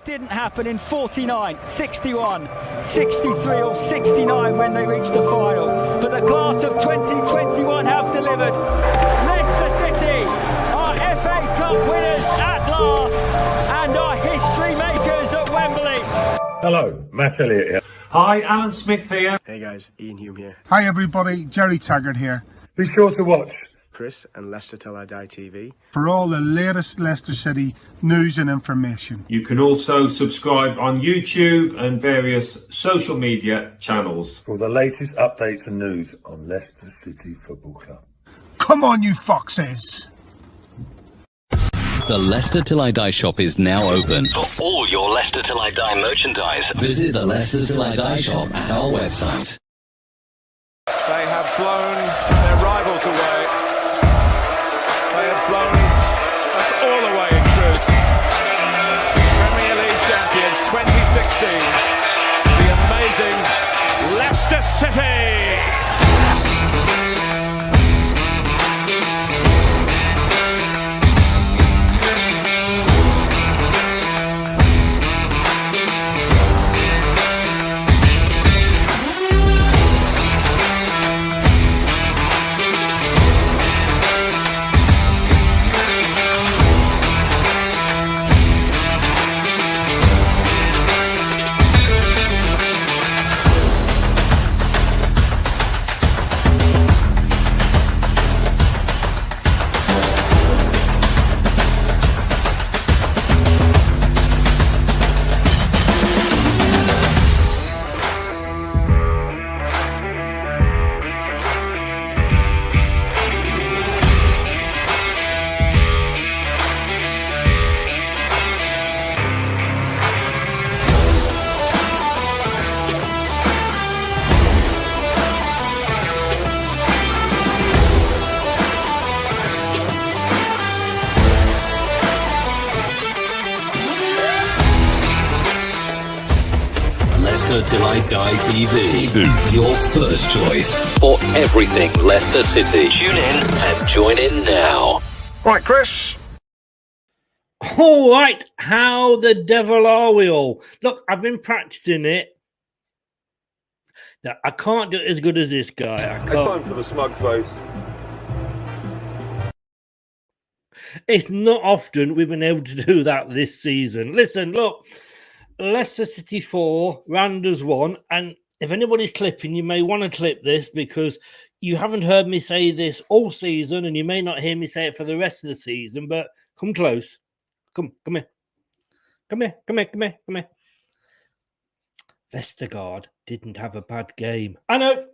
didn't happen in 49, 61, 63 or 69 when they reached the final. But the class of 2021 have delivered. Leicester City are FA Cup winners at last and are history makers at Wembley. Hello, Matt Elliott here. Hi, Alan Smith here. Hey guys, Ian Hume here. Hi everybody, Jerry Taggart here. Be sure to watch Chris and Leicester Till I Die TV for all the latest Leicester City news and information. You can also subscribe on YouTube and various social media channels for the latest updates and news on Leicester City Football Club. Come on, you foxes! The Leicester Till I Die shop is now open. For all your Leicester Till I Die merchandise, visit the Leicester Till I Die shop at our website. They have blown their rivals away. They have blown us all away in truth. Premier League champions 2016. The amazing Leicester City. Till I Die TV, your first choice for everything Leicester City. Tune in and join in now. Right, Chris. All right, how the devil are we all? Look, I've been practicing it. Now, I can't do it as good as this guy. I can't. It's time for the smug face. It's not often we've been able to do that this season. Listen, look. Leicester City 4, Randers 1, and if anybody's clipping, you may want to clip this because you haven't heard me say this all season and you may not hear me say it for the rest of the season, but come close. Come here. Come here. Vestergaard didn't have a bad game. I know.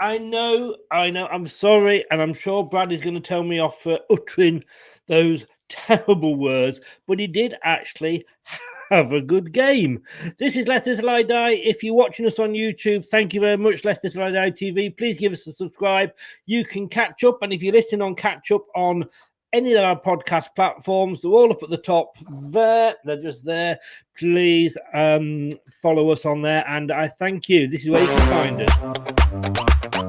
I'm sorry, and I'm sure Brad is going to tell me off for uttering those terrible words, but he did actually have a good game. This is Leicester Till I Die. If you're watching us on YouTube, thank you very much, Leicester Till I Die TV. Please give us a subscribe. You can catch up, and if you're listening on catch up on any of our podcast platforms, they're all up at the top there. They're just there. Please follow us on there, and I thank you. This is where you can find us.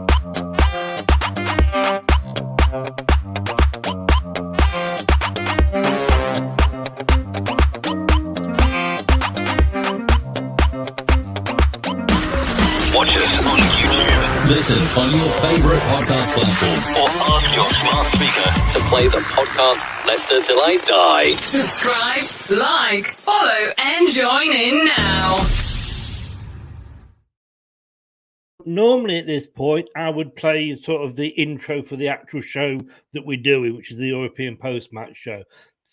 watch us on YouTube. Listen on your favourite podcast platform. Or ask your smart speaker to play the podcast Leicester Till I Die. Subscribe, like, follow, and join in now. Normally at this point, I would play sort of the intro for the actual show that we're doing, which is the European post-match show.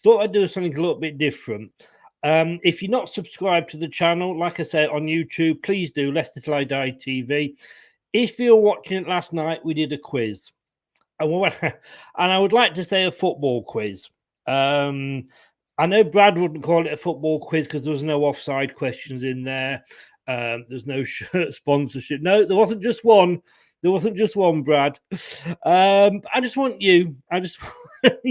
Thought I'd do something a little bit different. If you're not subscribed to the channel, like I say, on YouTube, please do, Leicester Till I Die TV. If you're watching it last night, we did a quiz. And I would like to say a football quiz. I know Brad wouldn't call it a football quiz because there was no offside questions in there. There's no shirt sponsorship. No, there wasn't just one. There wasn't just one, Brad. I just want you. I'm just going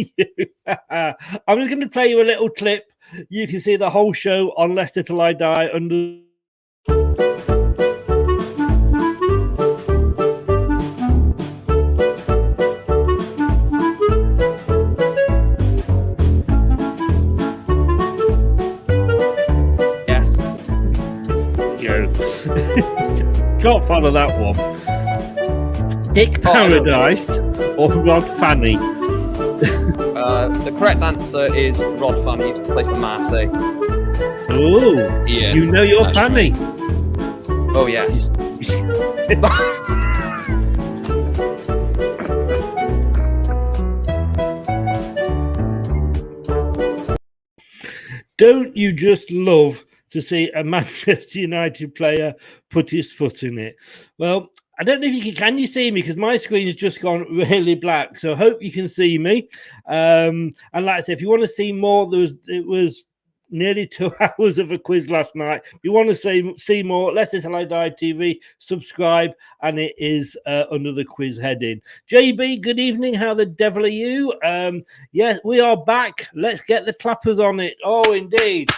to play you a little clip. You can see the whole show on Leicester Till I Die under. Can't follow that one. Dick Paradise or Rod Fanny? The correct answer is Rod Fanny. He used to play for Marseille. Oh, yeah. You know your Fanny. Oh, yes. Don't you just love to see a Manchester United player put his foot in it? Well, I don't know if you can you see me, because my screen has just gone really black. So I hope you can see me. And like I said, if you want to see more, it was nearly 2 hours of a quiz last night. If you want to see more, Leicester Till I Die TV, subscribe, and it is under the quiz heading. JB, good evening. How the devil are you? Yes, we are back. Let's get the clappers on it. Oh, indeed.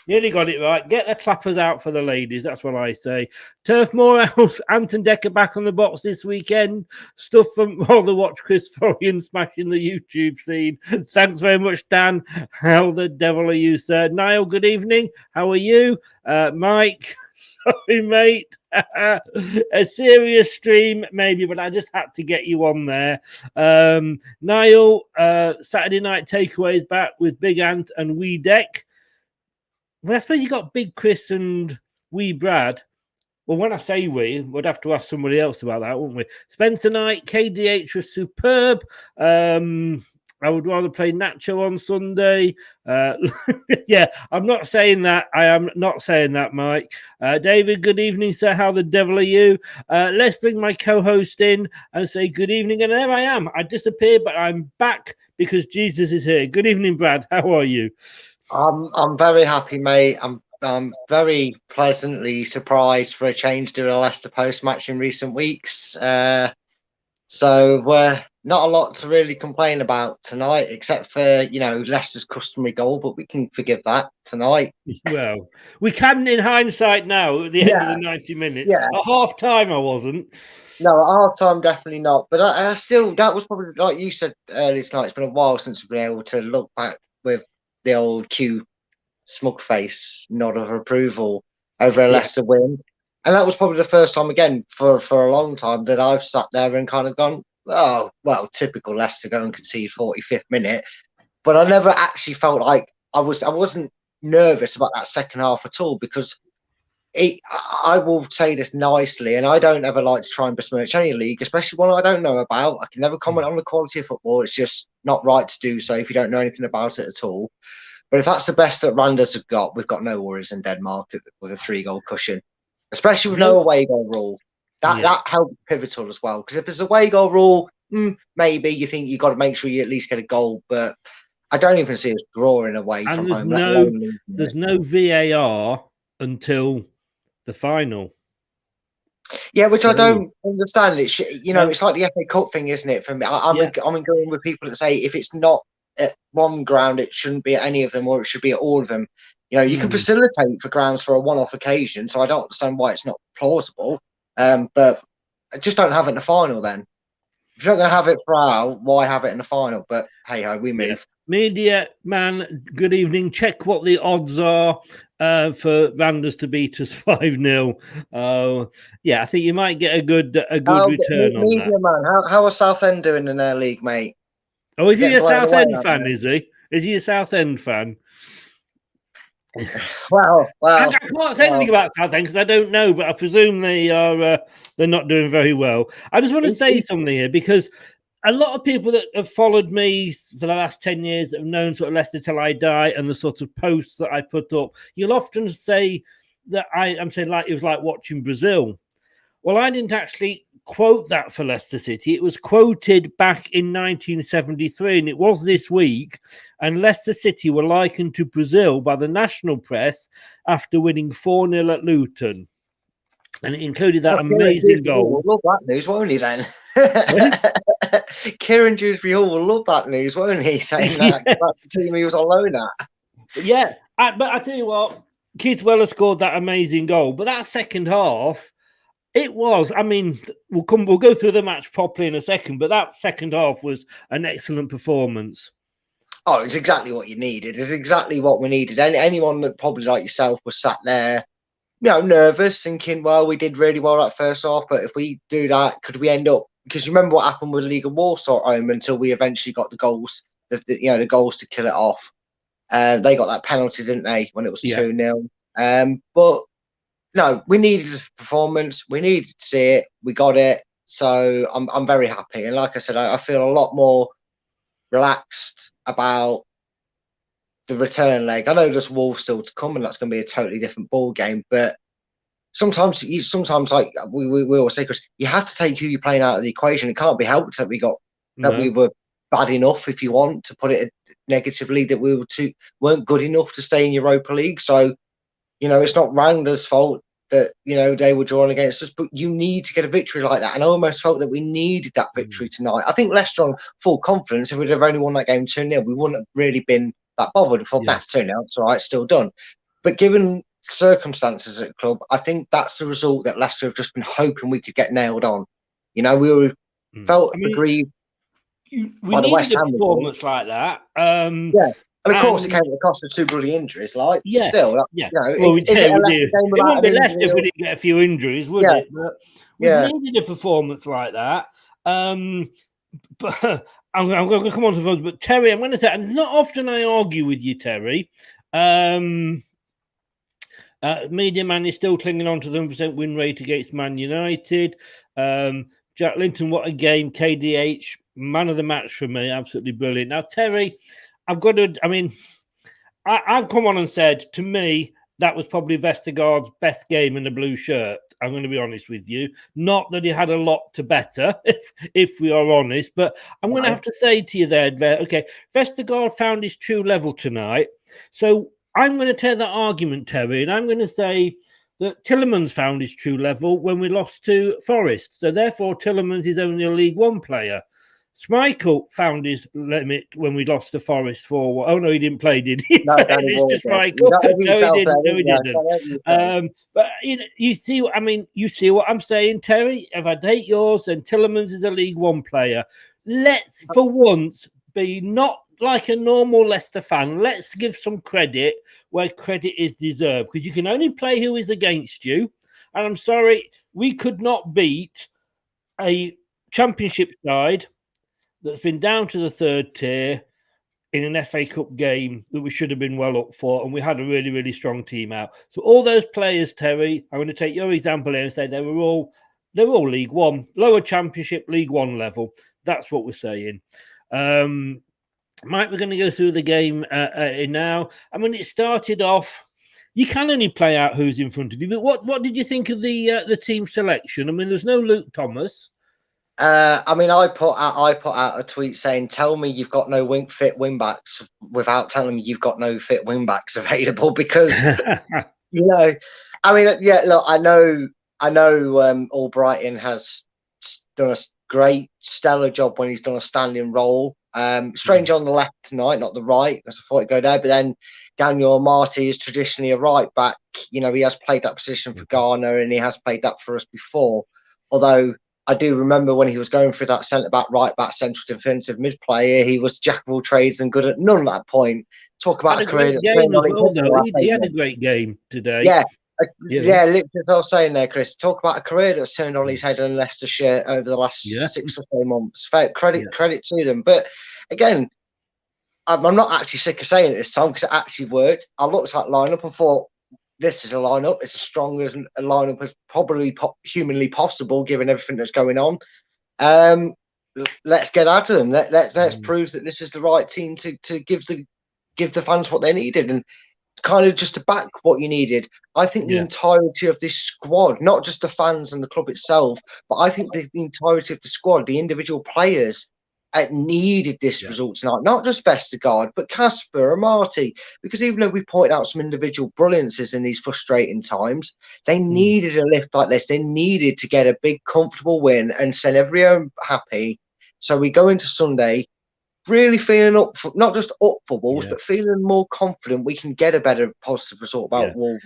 Nearly got it right. Get the clappers out for the ladies. That's what I say. Turf Morehouse, Anton Decker back on the box this weekend. Stuff from all the watch Chris Florian smashing the YouTube scene. Thanks very much, Dan. How the devil are you, sir? Niall, good evening. How are you? Mike, sorry, mate. A serious stream, maybe, but I just had to get you on there. Niall, Saturday Night Takeaways back with Big Ant and Wee Deck. Well, I suppose you got Big Chris and Wee Brad. Well, when I say we, we'd have to ask somebody else about that, wouldn't we? Spencer Knight, KDH was superb. I would rather play Nacho on Sunday. Yeah, I'm not saying that. I am not saying that, Mike. David, good evening, sir. How the devil are you? Let's bring my co-host in and say good evening. And there I am. I disappeared, but I'm back because Jesus is here. Good evening, Brad. How are you? I'm very happy, mate. I'm very pleasantly surprised for a change to a Leicester post match in recent weeks. So we're not a lot to really complain about tonight, except for Leicester's customary goal, but we can forgive that tonight. Well, we can in hindsight now at the end of the 90 minutes. Yeah. At half time, I wasn't. No, at half time, definitely not. But I still, that was probably, like you said earlier tonight, it's been a while since we've been able to look back with the old Q smug face nod of approval over a Leicester win. And that was probably the first time again for a long time that I've sat there and kind of gone, oh, well, typical Leicester go and concede 45th minute. But I never actually felt like I wasn't nervous about that second half at all, because I will say this nicely, and I don't ever like to try and besmirch any league, especially one I don't know about. I can never comment on the quality of football. It's just not right to do so if you don't know anything about it at all. But if that's the best that Randers have got, we've got no worries in Denmark with a 3-goal cushion, especially with no away goal rule. That helped pivotal as well, because if there's a away goal rule, maybe you think you've got to make sure you at least get a goal, but I don't even see us drawing away from home. There's no VAR until the final. Yeah, which I don't understand. It's it's like the FA Cup thing, isn't it? For me, I'm agreeing with people that say if it's not at one ground, it shouldn't be at any of them, or it should be at all of them. You can facilitate for grounds for a one-off occasion, so I don't understand why it's not plausible. But I just don't have it in the final then. If you're not going to have it throughout, why have it in the final? But hey-ho, we move. Yeah. Media man, good evening. Check what the odds are for Randers to beat us 5-0. I think you might get a good return on media that. Man, how are Southend doing in their league, mate? Oh, is he a Southend fan? Is he? Is he a Southend fan? Well, I can't say anything about Southend because I don't know, but I presume they are. They're not doing very well. I just want to say something here, because a lot of people that have followed me for the last 10 years that have known sort of Leicester Till I Die and the sort of posts that I put up, you'll often say that I'm saying like it was like watching Brazil. Well, I didn't actually quote that for Leicester City. It was quoted back in 1973, and it was this week. And Leicester City were likened to Brazil by the national press after winning 4-0 at Luton. And it included that amazing goal. We'll love that news, won't he, then? Kieran Dewsbury Hall will love that news, won't he, saying that? That's the team he was on loan at. Yeah, but I tell you what, Keith Weller scored that amazing goal. But that second half, it was, I mean, we'll go through the match properly in a second, but that second half was an excellent performance. Oh, it's exactly what you needed. It's exactly what we needed. Anyone that probably like yourself was sat there nervous, thinking, well, we did really well that first half, but if we do that, could we end up? Because you remember what happened with League of Warsaw at home until we eventually got the goals, the goals to kill it off. They got that penalty, didn't they, when it was 2-0? But no, we needed a performance. We needed to see it. We got it. So I'm very happy. And like I said, I feel a lot more relaxed about the return leg. I know there's Wolves still to come, and that's going to be a totally different ball game. But sometimes like we always say, Chris, you have to take who you're playing out of the equation. It can't be helped that we were bad enough, if you want to put it negatively, that we weren't good enough to stay in Europa League. So it's not Randers' fault that they were drawing against us, but you need to get a victory like that. And I almost felt that we needed that victory tonight. I think Leicester on full confidence, if we'd have only won that game 2-0, we wouldn't have really been that bothered. We thought, 2-0, it's all right, still done. But given circumstances at the club, I think that's the result that Leicester have just been hoping we could get nailed on. We were felt aggrieved. We needed a performance like that. And of course, it came at the cost of two bloody injuries. Still, well, it wouldn't be Leicester if we didn't get a few injuries, would it? But we needed a performance like that. But I'm going to come on to those. But Terry, I'm going to say, and not often I argue with you, Terry. Media Man is still clinging on to the 100% win rate against Man United. Jack Linton, what a game. KDH, man of the match for me. Absolutely brilliant. Now, Terry, I've come on and said, to me, that was probably Vestergaard's best game in the blue shirt. I'm going to be honest with you. Not that he had a lot to better, if we are honest, but I'm going to have to say to you there, okay, Vestergaard found his true level tonight. So I'm going to tear that argument, Terry, and I'm going to say that Tielemans found his true level when we lost to Forest. So therefore, Tielemans is only a League One player. Schmeichel found his limit when we lost to Forest 4-1. Oh, no, he didn't play, did he? No, Schmeichel. No, he didn't. But you see what I'm saying, Terry? If I take yours, then Tielemans is a League One player. Let's, for once, be not like a normal Leicester fan. Let's give some credit where credit is deserved, because you can only play who is against you. And I'm sorry, we could not beat a Championship side that's been down to the third tier in an FA Cup game that we should have been well up for, and we had a really, really strong team out. So all those players, Terry, I'm going to take your example here and say they were all League One, lower Championship, League One level. That's what we're saying. Mike, we're going to go through the game now. I mean, it started off. You can only play out who's in front of you, but what did you think of the team selection? I mean, there's no Luke Thomas. I put out a tweet saying, "Tell me you've got no fit wing backs," without telling me you've got no fit wing backs available, because look, I know Albrighton has done a great, stellar job when he's done a standing role. Strange on the left tonight, not the right, because I thought he'd go there. But then Daniel Marty is traditionally a right back. He has played that position for Ghana, and he has played that for us before. Although I do remember when he was going through that centre back, right back, central defensive mid player, he was jack of all trades and good at none at that point. Talk about a career. He had a great game today. Yeah. Literally, I was saying there, Chris. Talk about a career that's turned on his head in Leicester shirt over the last 6 or so months. Credit to them. But again, I'm not actually sick of saying it this time, because it actually worked. I looked at that lineup and thought, this is a lineup. It's as strong as a lineup as probably humanly possible, given everything that's going on. Let's get at them. Let's prove that this is the right team to give the fans what they needed, and kind of just to back what you needed. I think the entirety of this squad, not just the fans and the club itself, but I think the entirety of the squad, the individual players, needed this result tonight. Not just Vestergaard, but Casper and Marty. Because even though we point out some individual brilliances in these frustrating times, they needed a lift like this. They needed to get a big, comfortable win and send everyone happy. So we go into Sunday really feeling up, not just up for Wolves, but feeling more confident we can get a better positive result about Wolves.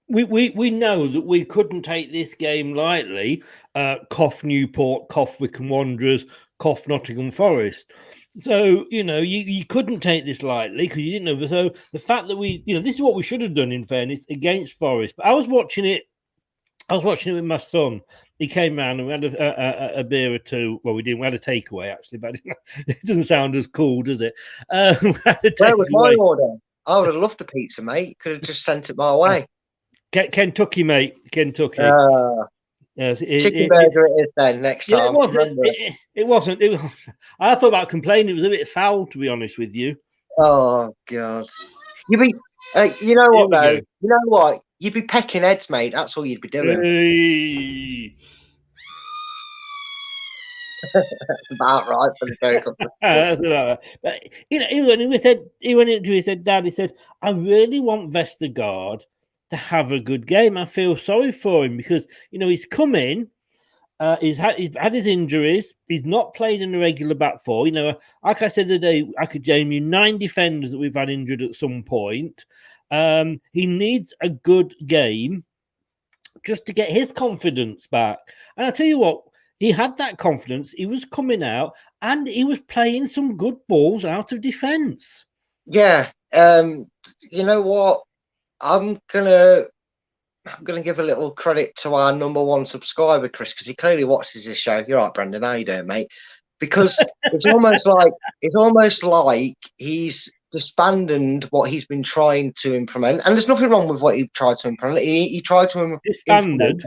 We know that we couldn't take this game lightly. Cough Newport, cough Wycombe Wanderers, cough Nottingham Forest. So, you couldn't take this lightly because you didn't know. So the fact that this is what we should have done in fairness against Forest. But I was watching it with my son. He came round and we had a beer or two. Well, we didn't. We had a takeaway actually, but it doesn't sound as cool, does it? Where was my order? I would have loved a pizza, mate. Could have just sent it my way. Kentucky, mate. Kentucky. Chicken burger it is then next time. It wasn't. I thought about complaining. It was a bit foul, to be honest with you. Oh God! You know what though? You know what? You'd be pecking heads, mate. That's all you'd be doing. Hey. That's about right for the joke. That's about right. But he went into his head, Dad. He said, "I really want Vestergaard to have a good game. I feel sorry for him because he's come in, he's had his injuries, he's not played in a regular back four. Like I said today, I could name you 9 defenders that we've had injured at some point. He needs a good game just to get his confidence back. And I tell you what, he had that confidence. He was coming out and he was playing some good balls out of defence. Yeah, you know what? I'm gonna give a little credit to our #1 subscriber, Chris, because he clearly watches this show. You're right, Brendan. How you doing, mate? Because it's almost like he's disbanded what he's been trying to implement, and there's nothing wrong with what he tried to implement. He tried to disbanded.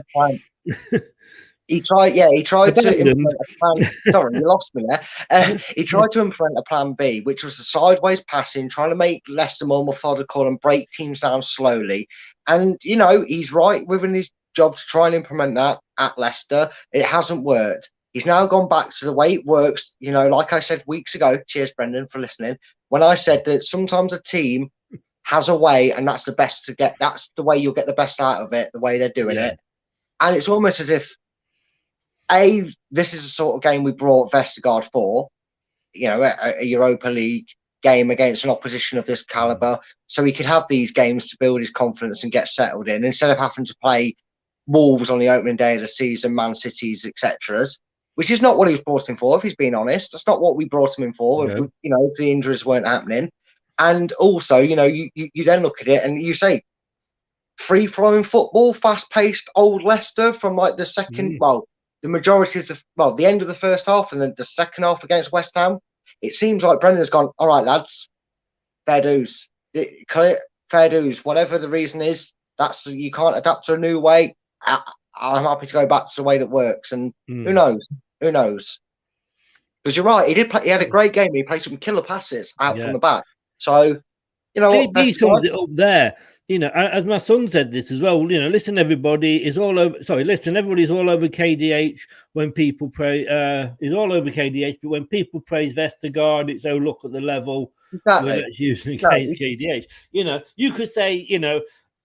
He tried to implement a plan. Sorry, you lost me there. He tried to implement a plan B, which was the sideways passing, trying to make Leicester more methodical and break teams down slowly. And, he's right within his job to try and implement that at Leicester. It hasn't worked. He's now gone back to the way it works. Like I said weeks ago, cheers, Brendan, for listening, when I said that sometimes a team has a way and that's the way you'll get the best out of it, the way they're doing it. And it's almost as if, this is the sort of game we brought Vestergaard for, a Europa League game against an opposition of this caliber, so he could have these games to build his confidence and get settled in, instead of having to play Wolves on the opening day of the season, Man City's, etc., which is not what he was brought in for, if he's being honest. That's not what we brought him in for, if the injuries weren't happening. And also, you then look at it and you say, free-flowing football, fast-paced old Leicester from like the second, the majority of the end of the first half and then the second half against West Ham. It seems like Brendan's gone, all right, lads, fair dues. Fair dues. Whatever the reason is, you can't adapt to a new way. I'm happy to go back to the way that works. And who knows? Who knows? Because you're right, he had a great game. He played some killer passes out from the back. So, he summed it up there. As my son said this as well, listen, everybody's all over KDH when people is all over KDH, but when people praise Vestergaard, it's, oh, look at the level that's used against KDH. You could say,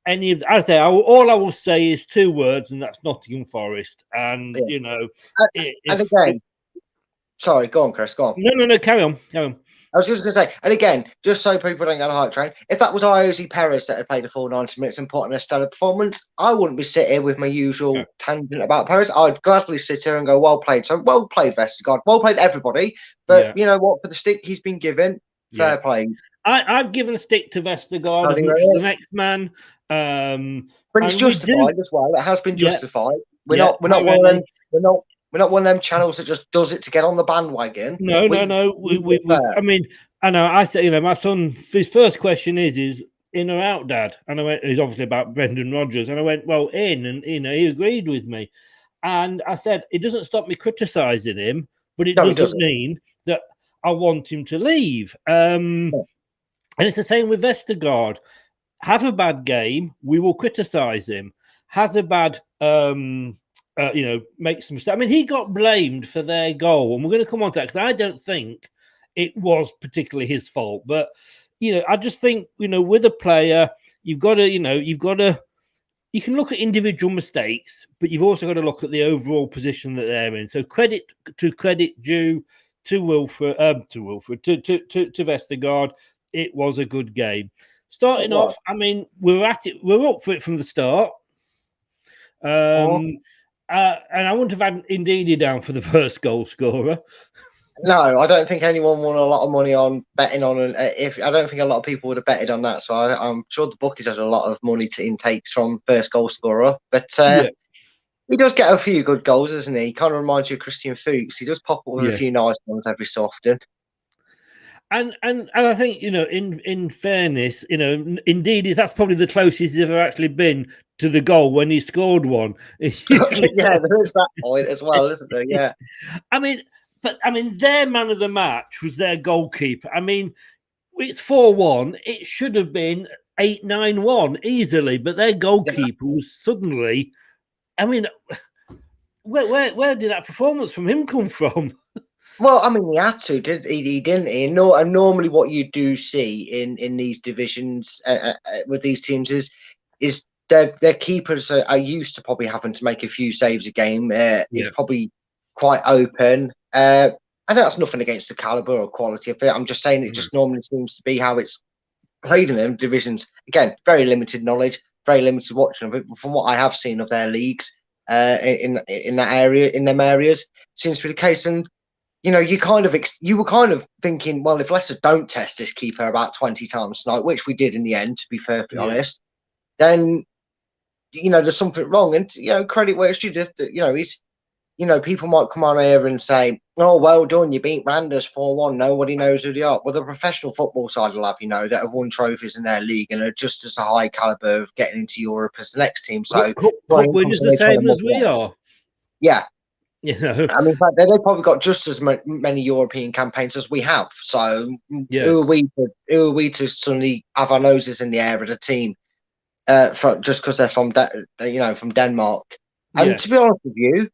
all I will say is 2 words, and that's Nottingham Forest. And, and again, sorry, go on, Chris, go on. No, carry on. I was just going to say, and again, just so people don't get a hype train, if that was Iosi Perez that had played the full 90 minutes and put in a stellar performance, I wouldn't be sitting here with my usual tangent about Perez. I'd gladly sit here and go, well played. So, well played, Vestergaard. Well played, everybody. But you know what? For the stick he's been given, fair play. I've given a stick to Vestergaard as much as the next man. But it's justified as well. It has been justified. We're not one of them channels that just does it to get on the bandwagon. No. I mean, I know. I say, my son, his first question is in or out, Dad? And I went, he's obviously about Brendan Rodgers. And I went, well, in. And, he agreed with me. And I said, it doesn't stop me criticising him, but it doesn't mean that I want him to leave. And it's the same with Vestergaard. Have a bad game, we will criticise him. Has a bad... make some mistakes. I mean, he got blamed for their goal, and we're going to come on to that because I don't think it was particularly his fault. But I just think with a player, you've got to, you can look at individual mistakes, but you've also got to look at the overall position that they're in. So credit due to Vestergaard. It was a good game. Starting off, I mean, we're up for it from the start. And I wouldn't have had Ndidi down for the first goal scorer. No, I don't think anyone won a lot of money on betting on an. I don't think a lot of people would have betted on that. So I'm sure the bookies had a lot of money to intake from first goal scorer. But he does get a few good goals, doesn't he? He kind of reminds you of Christian Fuchs. He does pop up with a few nice ones every so often. And I think, in fairness, indeed, that's probably the closest he's ever actually been to the goal when he scored one. There is that point as well, isn't there? Yeah. I mean, their man of the match was their goalkeeper. I mean, it's 4-1. It should have been 8-9-1 easily, but their goalkeeper was suddenly. I mean, where did that performance from him come from? Well, I mean, he had to, didn't he? And normally, what you do see in these divisions with these teams is their keepers are used to probably having to make a few saves a game. It's probably quite open. And that's nothing against the caliber or quality of it. I'm just saying it just normally seems to be how it's played in them divisions. Again, very limited knowledge, very limited watching of it. But from what I have seen of their leagues in that area, in them areas, seems to be the case. And you were kind of thinking, well, if Leicester don't test this keeper about 20 times tonight, which we did in the end, to be perfectly honest, then there's something wrong. And credit where it's due. He's people might come on here and say, "Oh, well done, you beat Randers 4-1. Nobody knows who they are." Well, the professional football side will have that have won trophies in their league and are just as a high caliber of getting into Europe as the next team. So cup winners the same as we are. Yeah. I mean, they've probably got just as many European campaigns as we have. So who are we to suddenly have our noses in the air at a team just because they're from Denmark? And to be honest with you,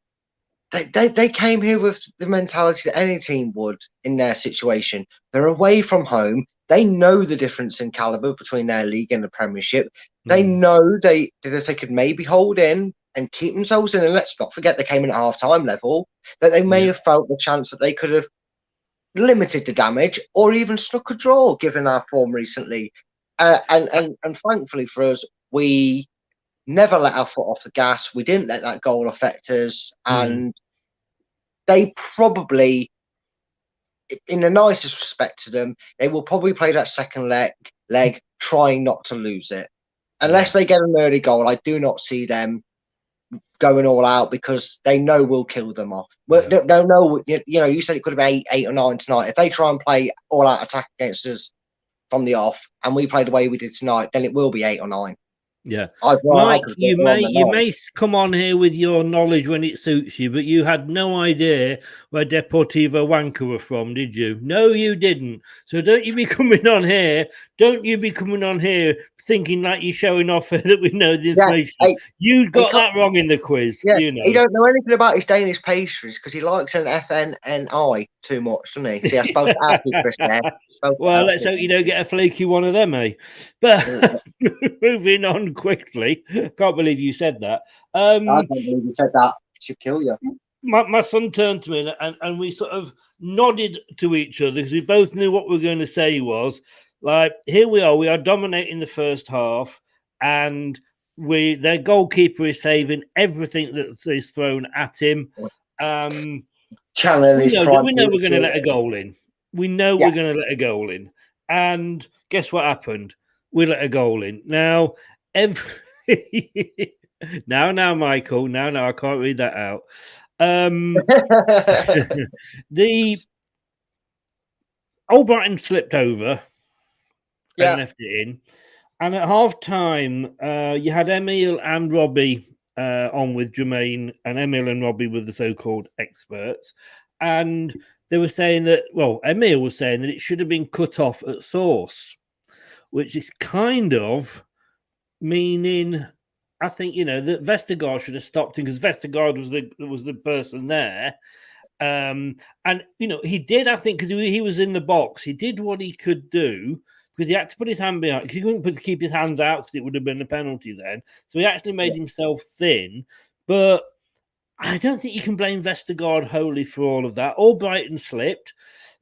they came here with the mentality that any team would in their situation. They're away from home. They know the difference in caliber between their league and the Premiership. They know if they could maybe hold in and keep themselves in, and let's not forget they came in at half-time level, that they may have felt the chance that they could have limited the damage or even snuck a draw given our form recently. And thankfully for us, we never let our foot off the gas. We didn't let that goal affect us. And they probably, in the nicest respect to them, they will probably play that second leg trying not to lose it. Unless they get an early goal, I do not see them going all out because they know we'll kill them off. Well, they know, you said it could have been 8 or 9 tonight. If they try and play all out attack against us from the off and we play the way we did tonight, then it will be 8 or 9. Yeah, Mike, you may come on here with your knowledge when it suits you, but you had no idea where Deportivo Wanka were from, did you? No, you didn't. So don't you be coming on here. Don't you be coming on here thinking like you're showing off that we know the information. You got that wrong in the quiz. Yeah, He don't know anything about his Danish pastries because he likes an FNNI too much, doesn't he? See, I spelled it out for Chris there. Well, let's hope you don't get a flaky one of them, eh? But moving on quickly. Can't believe you said that. I can't believe you said that. It should kill you. My son turned to me and we sort of nodded to each other because we both knew what we were going to say was, like, here we are dominating the first half and their goalkeeper is saving everything that is thrown at him. We know we're going to let a goal in. We know we're going to let a goal in. And guess what happened? We let a goal in. Now, now, Michael, now, I can't read that out. The Albrighton slipped over and left it in. And at half time, you had Emil and Robbie on with Jermaine, and Emil and Robbie were the so-called experts. And they were saying that, Emil was saying that it should have been cut off at source, which is kind of meaning, I think, that Vestergaard should have stopped him because Vestergaard was the person there. And, he did, I think, because he was in the box, he did what he could do because he had to put his hand behind, because he couldn't keep his hands out because it would have been a penalty then. So he actually made himself thin. But I don't think you can blame Vestergaard wholly for all of that. Albrighton slipped.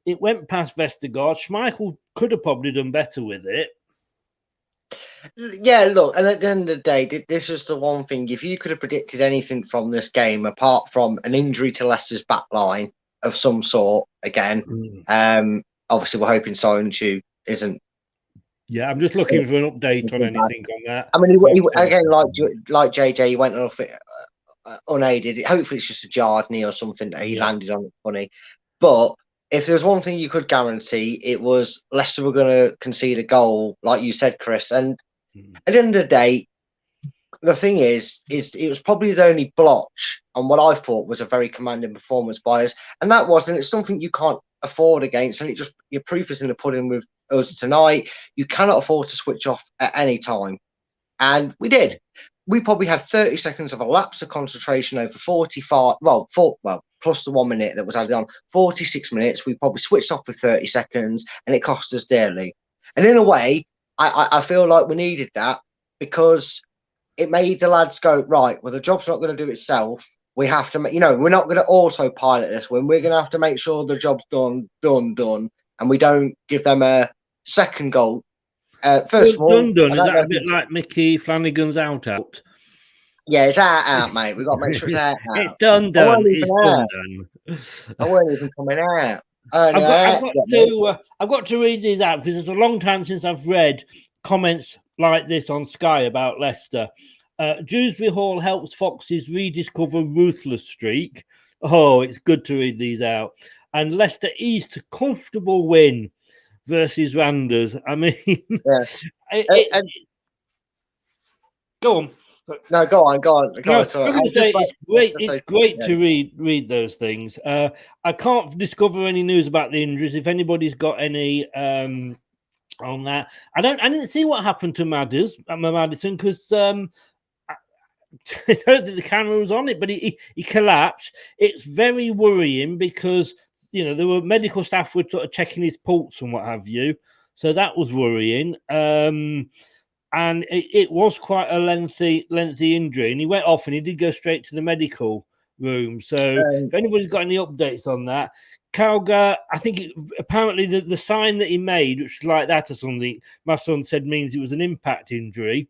It went past Vestergaard. Schmeichel could have probably done better with it. Yeah, look, and at the end of the day, this is the one thing. If you could have predicted anything from this game, apart from an injury to Leicester's back line of some sort again. Obviously, we're hoping Soyuncu isn't. Yeah, I'm just looking for an update on anything on that. I mean, again, like JJ, he went off it unaided. Hopefully, it's just a jarred knee or something that he landed on funny. But if there's one thing you could guarantee, it was Leicester were going to concede a goal, like you said, Chris. And at the end of the day, the thing is it was probably the only blotch on what I thought was a very commanding performance by us, and that was, and it's something you can't afford against, and it just, your proof is in the pudding with us tonight. You cannot afford to switch off at any time, and we did. We probably had 30 seconds of a lapse of concentration over 45, plus the 1 minute that was added on, 46 minutes. We probably switched off for 30 seconds, and it cost us dearly. And in a way, I feel like we needed that, because it made the lads go, right, well, the job's not going to do itself. We have to, we're not going to autopilot this win. We're going to have to make sure the job's done, and we don't give them a second goal. First of all, done. Is that a bit like Mickey Flanagan's out? Yeah, it's out, mate. We've got to make sure it's out. It's done. It's done. I weren't even coming out. I've got to read these out, because it's a long time since I've read comments like this on Sky about Leicester. Dewsbury Hall helps Foxes rediscover ruthless streak. Oh, it's good to read these out. And Leicester eased to comfortable win versus Randers. I mean, go on. No, go on. It's great to read those things. I can't discover any news about the injuries. If anybody's got any on that, I didn't see what happened to Maddison, because I don't think the camera was on it, but he collapsed. It's very worrying, because there were medical staff were sort of checking his pulse and what have you, so that was worrying. And it was quite a lengthy injury, and he went off and he did go straight to the medical room. So if anybody's got any updates on that, Calgar, I think apparently the sign that he made, which was like that or something, my son said means it was an impact injury.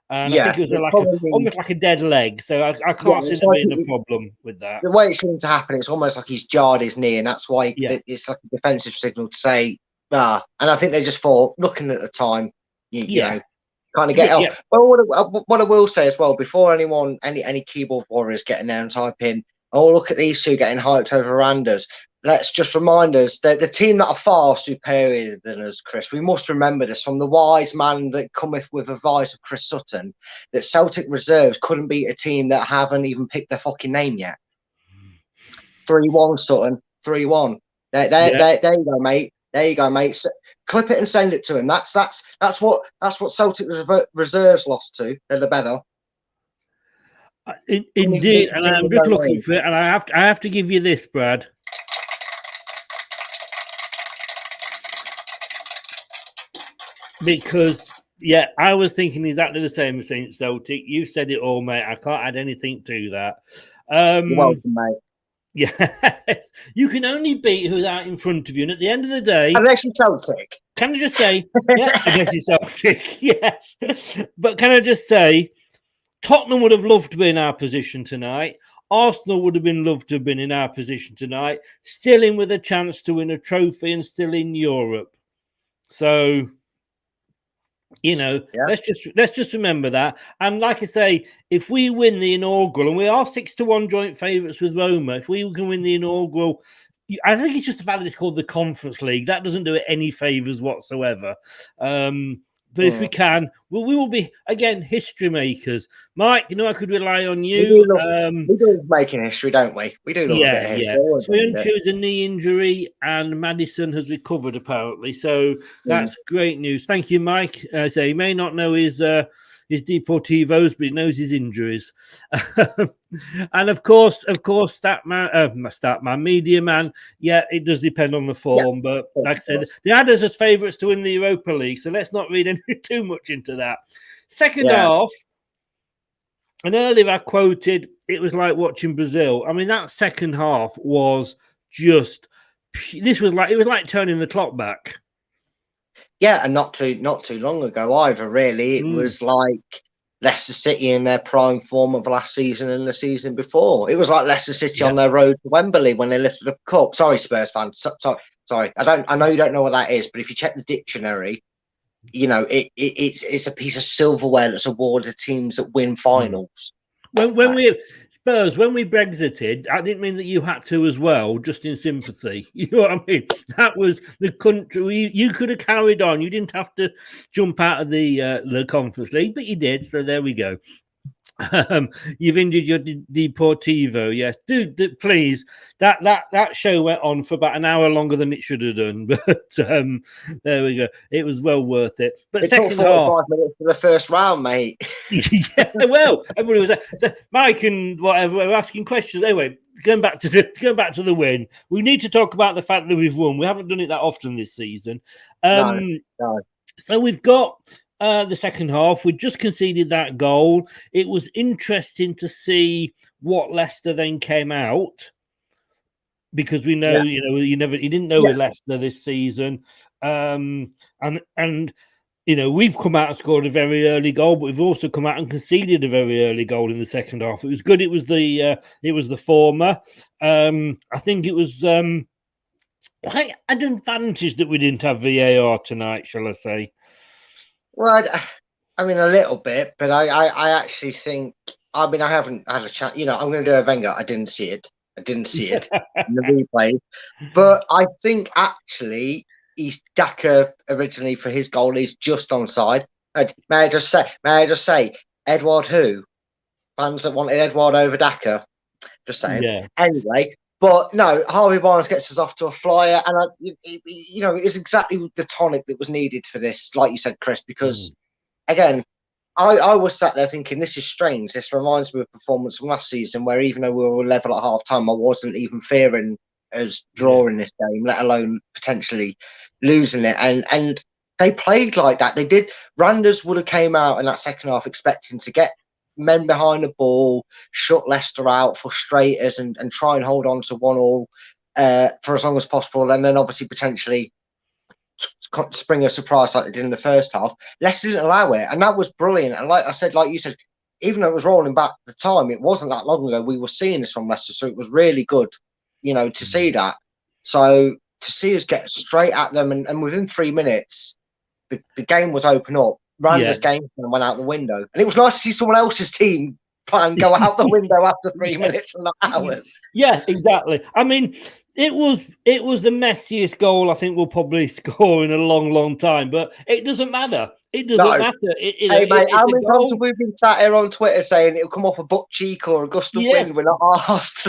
And I think it was almost like a dead leg. So I can't see there being a problem with that. The way it seemed to happen, it's almost like he's jarred his knee, and that's why it's like a defensive signal to say, And I think they just thought, looking at the time, you know, kind of get off. Yeah. But what I will say as well, before any keyboard warriors getting there and type in, oh, look at these two getting hyped over Randers. Let's just remind us that the team that are far superior than us, Chris, we must remember this from the wise man that cometh with advice of Chris Sutton, that Celtic reserves couldn't beat a team that haven't even picked their fucking name yet. 3-1, Sutton. 3-1. There you go, mate. There you go, mate. Clip it and send it to him. That's what Celtic reserves lost to. They're the better. Indeed, and I'm just looking for it, and I have to give you this, Brad. Because I was thinking exactly the same as Saint Celtic. You said it all, mate. I can't add anything to that. You're welcome, mate. Yes, you can only beat who's out in front of you, and at the end of the day, unless you're Celtic. Can I just say, unless you're Celtic, yes. But can I just say, Tottenham would have loved to be in our position tonight. Arsenal would have been loved to have been in our position tonight, still in with a chance to win a trophy and still in Europe. So, let's just remember that. And like I say, if we win the inaugural, and we are 6-1 joint favourites with Roma, if we can win the inaugural, I think it's just the fact that it's called the Conference League. That doesn't do it any favours whatsoever. But if we can, we will be, again, history makers. Mike, I could rely on you. We do making history, don't we? We do love a bit of history. Soyuncu has a knee injury, and Maddison has recovered, apparently. So that's great news. Thank you, Mike. He may not know his Deportivos, but he knows his injuries. And of course, Statman, Media Man. Yeah, it does depend on the form, but like I said, they had us as favourites to win the Europa League, so let's not read too much into that. Second half, and earlier I quoted, it was like watching Brazil. I mean, that second half was just, it was like turning the clock back. Yeah, and not too long ago either, really. It was like Leicester City in their prime form of last season and the season before. It was like Leicester City on Yeah. their road to Wembley when they lifted the cup. Sorry, Spurs fans. Sorry. I know you don't know what that is, but if you check the dictionary, you know it's a piece of silverware that's awarded to teams that win finals. When we Spurs, when we Brexited, I didn't mean that you had to as well, just in sympathy. You know what I mean? That was the country. You could have carried on. You didn't have to jump out of the Conference League, but you did. So there we go. You've injured your Deportivo, yes. Do please. That show went on for about an hour longer than it should have done, but there we go. It was well worth it. But It second took half, 45 minutes for the first round, mate. yeah, well, everybody was Mike and whatever were asking questions. Anyway, going back to the win, we need to talk about the fact that we've won. We haven't done it that often this season. No. So we've got the second half. We just conceded that goal. It was interesting to see what Leicester then came out, because we know, you didn't know with Leicester this season, and we've come out and scored a very early goal, but we've also come out and conceded a very early goal in the second half. It was good. It was the former. I think it was quite an advantage that we didn't have VAR tonight, shall I say? Well, I mean, a little bit, but I actually think, I haven't had a chance. I'm going to do a Wenger. I didn't see it in the replay. But I think actually he's Daka originally for his goal is just onside. May I just say, Edward who? Fans that wanted Edward over Daka. Just saying. Yeah. Anyway, but no, Harvey Barnes gets us off to a flyer, and it was exactly the tonic that was needed for this, like you said, Chris. Because again, I was sat there thinking, this is strange. This reminds me of a performance from last season, where even though we were level at half time, I wasn't even fearing us drawing this game, let alone potentially losing it. And they played like that. They did. Randers would have came out in that second half expecting to get men behind the ball, shut Leicester out, frustrate us, and try and hold on to 1-1 for as long as possible, and then obviously potentially spring a surprise like they did in the first half. Leicester didn't allow it, and that was brilliant. And like you said, even though it was rolling back at the time, it wasn't that long ago we were seeing this from Leicester, so it was really good, to see that. So to see us get straight at them, and within 3 minutes, the game was open up. Randers' game plan went out the window, and it was nice to see someone else's team plan go out the window after 3 minutes and not ours. Yeah, exactly. I mean, it was the messiest goal I think we'll probably score in a long, long time, but it doesn't matter. It doesn't matter. Hey, mate, how many times have we been sat here on Twitter saying it'll come off a butt cheek or a gust of wind? We're not arsed.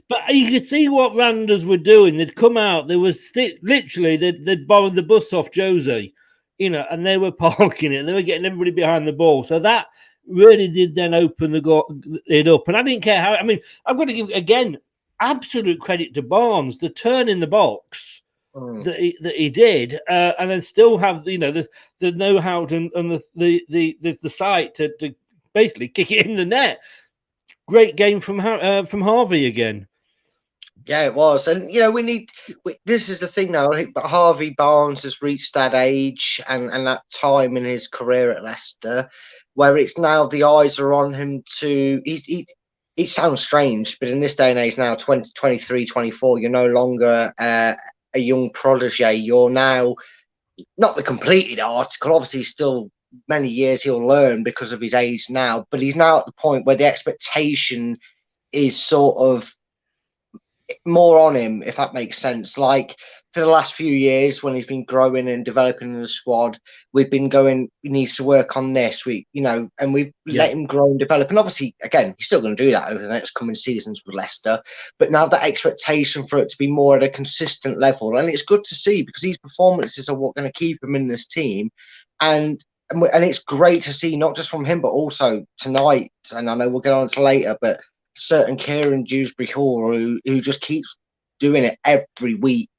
But you could see what Randers were doing. They'd come out. They were literally they'd borrowed the bus off Jose, and they were parking it. And they were getting everybody behind the ball. So that really did then open it up. And I didn't care how. I mean, I've got to give again absolute credit to Barnes, the turn in the box that he did, and then still have the know-how and the sight to basically kick it in the net. Great game from Harvey again. Yeah, it was, and this is the thing now. But Harvey Barnes has reached that age and that time in his career at Leicester where it's now the eyes are on him to. It sounds strange, but in this day and age now, 20, 23, 24, you're no longer a young protege. You're now not the completed article. Obviously, still many years he'll learn because of his age now, but he's now at the point where the expectation is sort of more on him, if that makes sense. Like for the last few years, when he's been growing and developing in the squad, we've been going, he needs to work on this. And we've let him grow and develop. And obviously, again, he's still going to do that over the next coming seasons with Leicester. But now that expectation for it to be more at a consistent level, and it's good to see because these performances are what going to keep him in this team. And it's great to see, not just from him, but also tonight. And I know we'll get on to later, but certain Kieran Dewsbury Hall who just keeps doing it every week.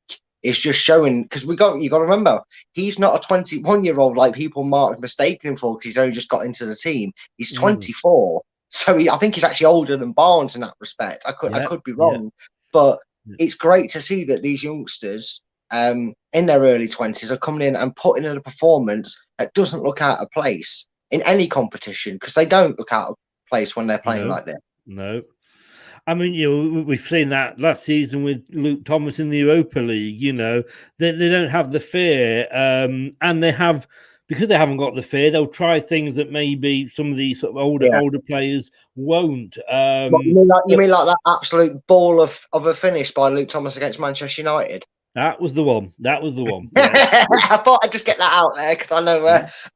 It's just showing, because you got to remember, he's not a 21-year-old like people might mistaken him for because he's only just got into the team. He's 24, so I think he's actually older than Barnes in that respect. I could be wrong, but it's great to see that these youngsters in their early 20s are coming in and putting in a performance that doesn't look out of place. in any competition because they don't look out of place when they're playing like that. No. I mean, we've seen that last season with Luke Thomas in the Europa League. They don't have the fear, and they have, because they haven't got the fear, they'll try things that maybe some of these sort of older players won't. You mean like that absolute ball of a finish by Luke Thomas against Manchester United? That was the one. Yeah. I thought I'd just get that out there because I know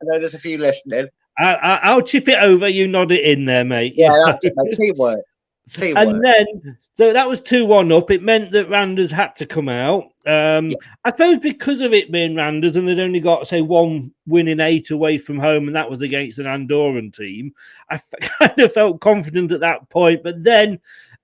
there's a few listening. I'll chip it over. You nod it in there, mate. Yeah, that's it, mate. Teamwork. And then, so that was 2-1 up. It meant that Randers had to come out. I suppose because of it being Randers and they'd only got, say, 1 win in 8 away from home, and that was against an Andorran team, I kind of felt confident at that point. But then,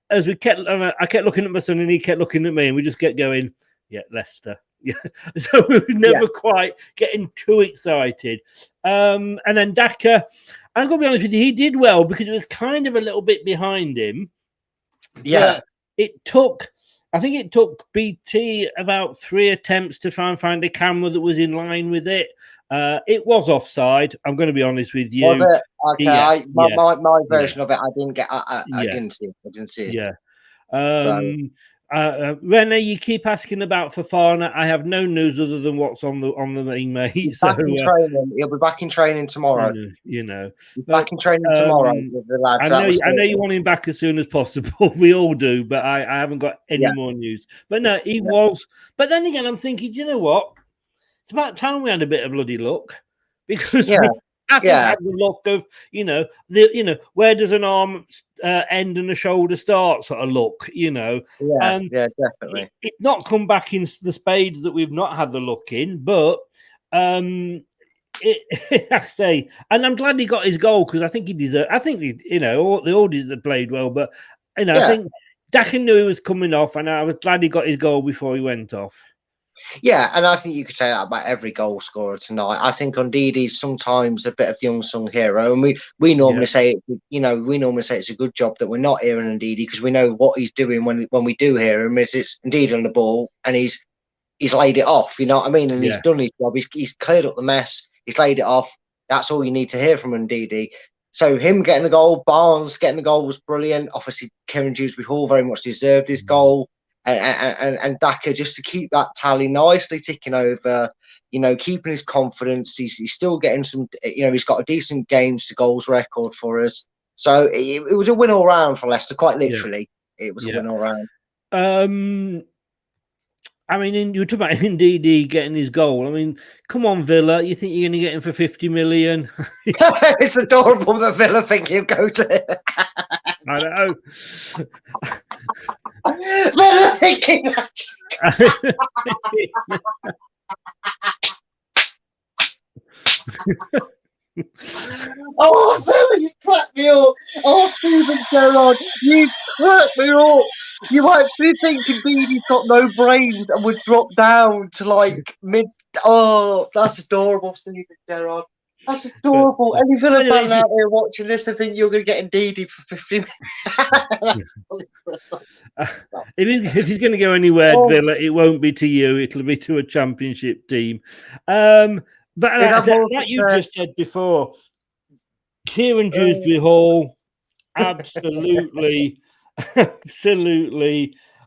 as I kept looking at my son and he kept looking at me, and we just kept going, yeah, Leicester. Yeah, so we were never quite getting too excited. And then Daka, I'm going to be honest with you, he did well because it was kind of a little bit behind him. Yeah. I think it took BT about 3 attempts to try and find a camera that was in line with it. It was offside. I'm going to be honest with you. Was it? Okay, my version of it, I didn't get. I didn't see it. I didn't see it. Yeah. Rene, you keep asking about Fofana. I have no news other than what's on the main, mate. He'll be back in training tomorrow. Back in training tomorrow with the lads. I know you want him back as soon as possible. We all do, but I haven't got any more news. But no, he was. But then again, I'm thinking, do you know what? It's about time we had a bit of bloody luck because we haven't had the luck of where does an arm end and a shoulder start sort of look, Yeah, definitely. It's not come back in the spades that we've not had the luck in, but I say, and I'm glad he got his goal because I think he deserved. I think all the oldies that played well, but I think Daka knew he was coming off, and I was glad he got his goal before he went off. Yeah, and I think you could say that about every goal scorer tonight. I think Ndidi's sometimes a bit of the unsung hero, and we normally say it's a good job that we're not hearing Ndidi because we know what he's doing when we do hear him. It's Ndidi on the ball, and he's laid it off. You know what I mean? And he's done his job. He's cleared up the mess. He's laid it off. That's all you need to hear from Ndidi. So him getting the goal, Barnes getting the goal was brilliant. Obviously, Kieran Dewsbury Hall very much deserved his goal. And Daka just to keep that tally nicely ticking over, keeping his confidence. He's still getting some, he's got a decent games to goals record for us. So it was a win all round for Leicester, quite literally. Yeah. It was a win all round. I mean, you were talking about Ndidi getting his goal. I mean, come on, Villa. You think you're going to get him for 50 million? It's adorable that Villa think he'll go to. I know. Villa thinking that. Oh, Villa, you cracked me up. Oh, Stephen Gerrard, you cracked me up. You actually think Ndidi's got no brains and would drop down to like mid. Oh, that's adorable, Stephen Gerrard. That's adorable. Any Villa fan out there watching this, I think you're going to get Ndidi for 50 minutes. If he's going to go anywhere, Villa, it won't be to you. It'll be to a championship team. But like you just said before, Kieran Dewsbury Hall, absolutely.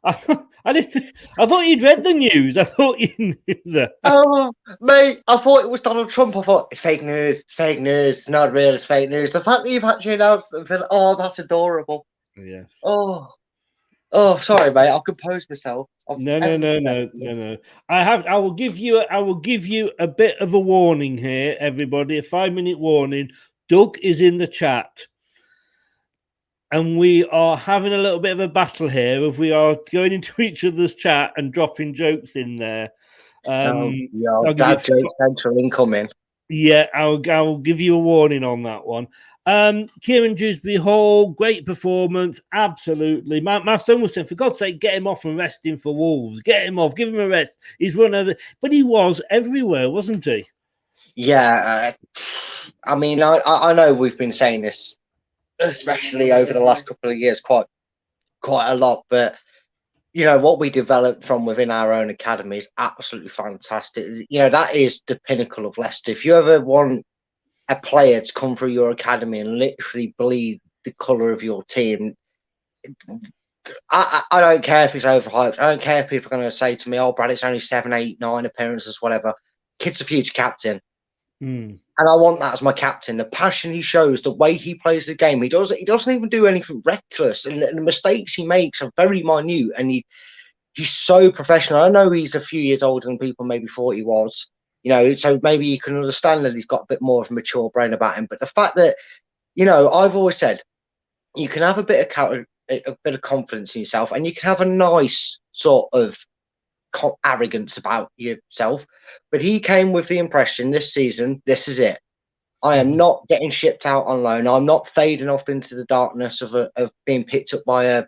I thought you'd read the news. I thought you knew that. Oh, mate, I thought it was Donald Trump. I thought it's fake news. It's fake news. It's not real. It's fake news. The fact that you've actually announced them, that's adorable. Yes. Oh, sorry, mate. I'll compose myself. No. I will give you a bit of a warning here, everybody. A 5-minute warning. Doug is in the chat. And we are having a little bit of a battle here if we are going into each other's chat and dropping jokes in there. Dad joke central incoming. Yeah, I'll give you a warning on that one. Kieran Dewsbury Hall, great performance, absolutely. My son was saying, for God's sake, get him off and rest him for Wolves. Get him off, give him a rest. He's run over, but he was everywhere, wasn't he? Yeah, I mean, I know we've been saying this, especially over the last couple of years, quite a lot. But what we developed from within our own academy is absolutely fantastic. That is the pinnacle of Leicester. If you ever want a player to come through your academy and literally bleed the colour of your team. I don't care if it's overhyped. I don't care if people are going to say to me, "Oh, Brad, it's only 7, 8, 9 appearances, whatever." Kid's a future captain. And I want that as my captain. The passion he shows, the way he plays the game. He doesn't even do anything reckless, and the mistakes he makes are very minute. And he's so professional. I know he's a few years older than people maybe thought he was. So maybe you can understand that he's got a bit more of a mature brain about him. But the fact that, I've always said you can have a bit of confidence in yourself, and you can have a nice sort of arrogance about yourself. But he came with the impression this season, this is it. I am not getting shipped out on loan. I'm not fading off into the darkness of being picked up by a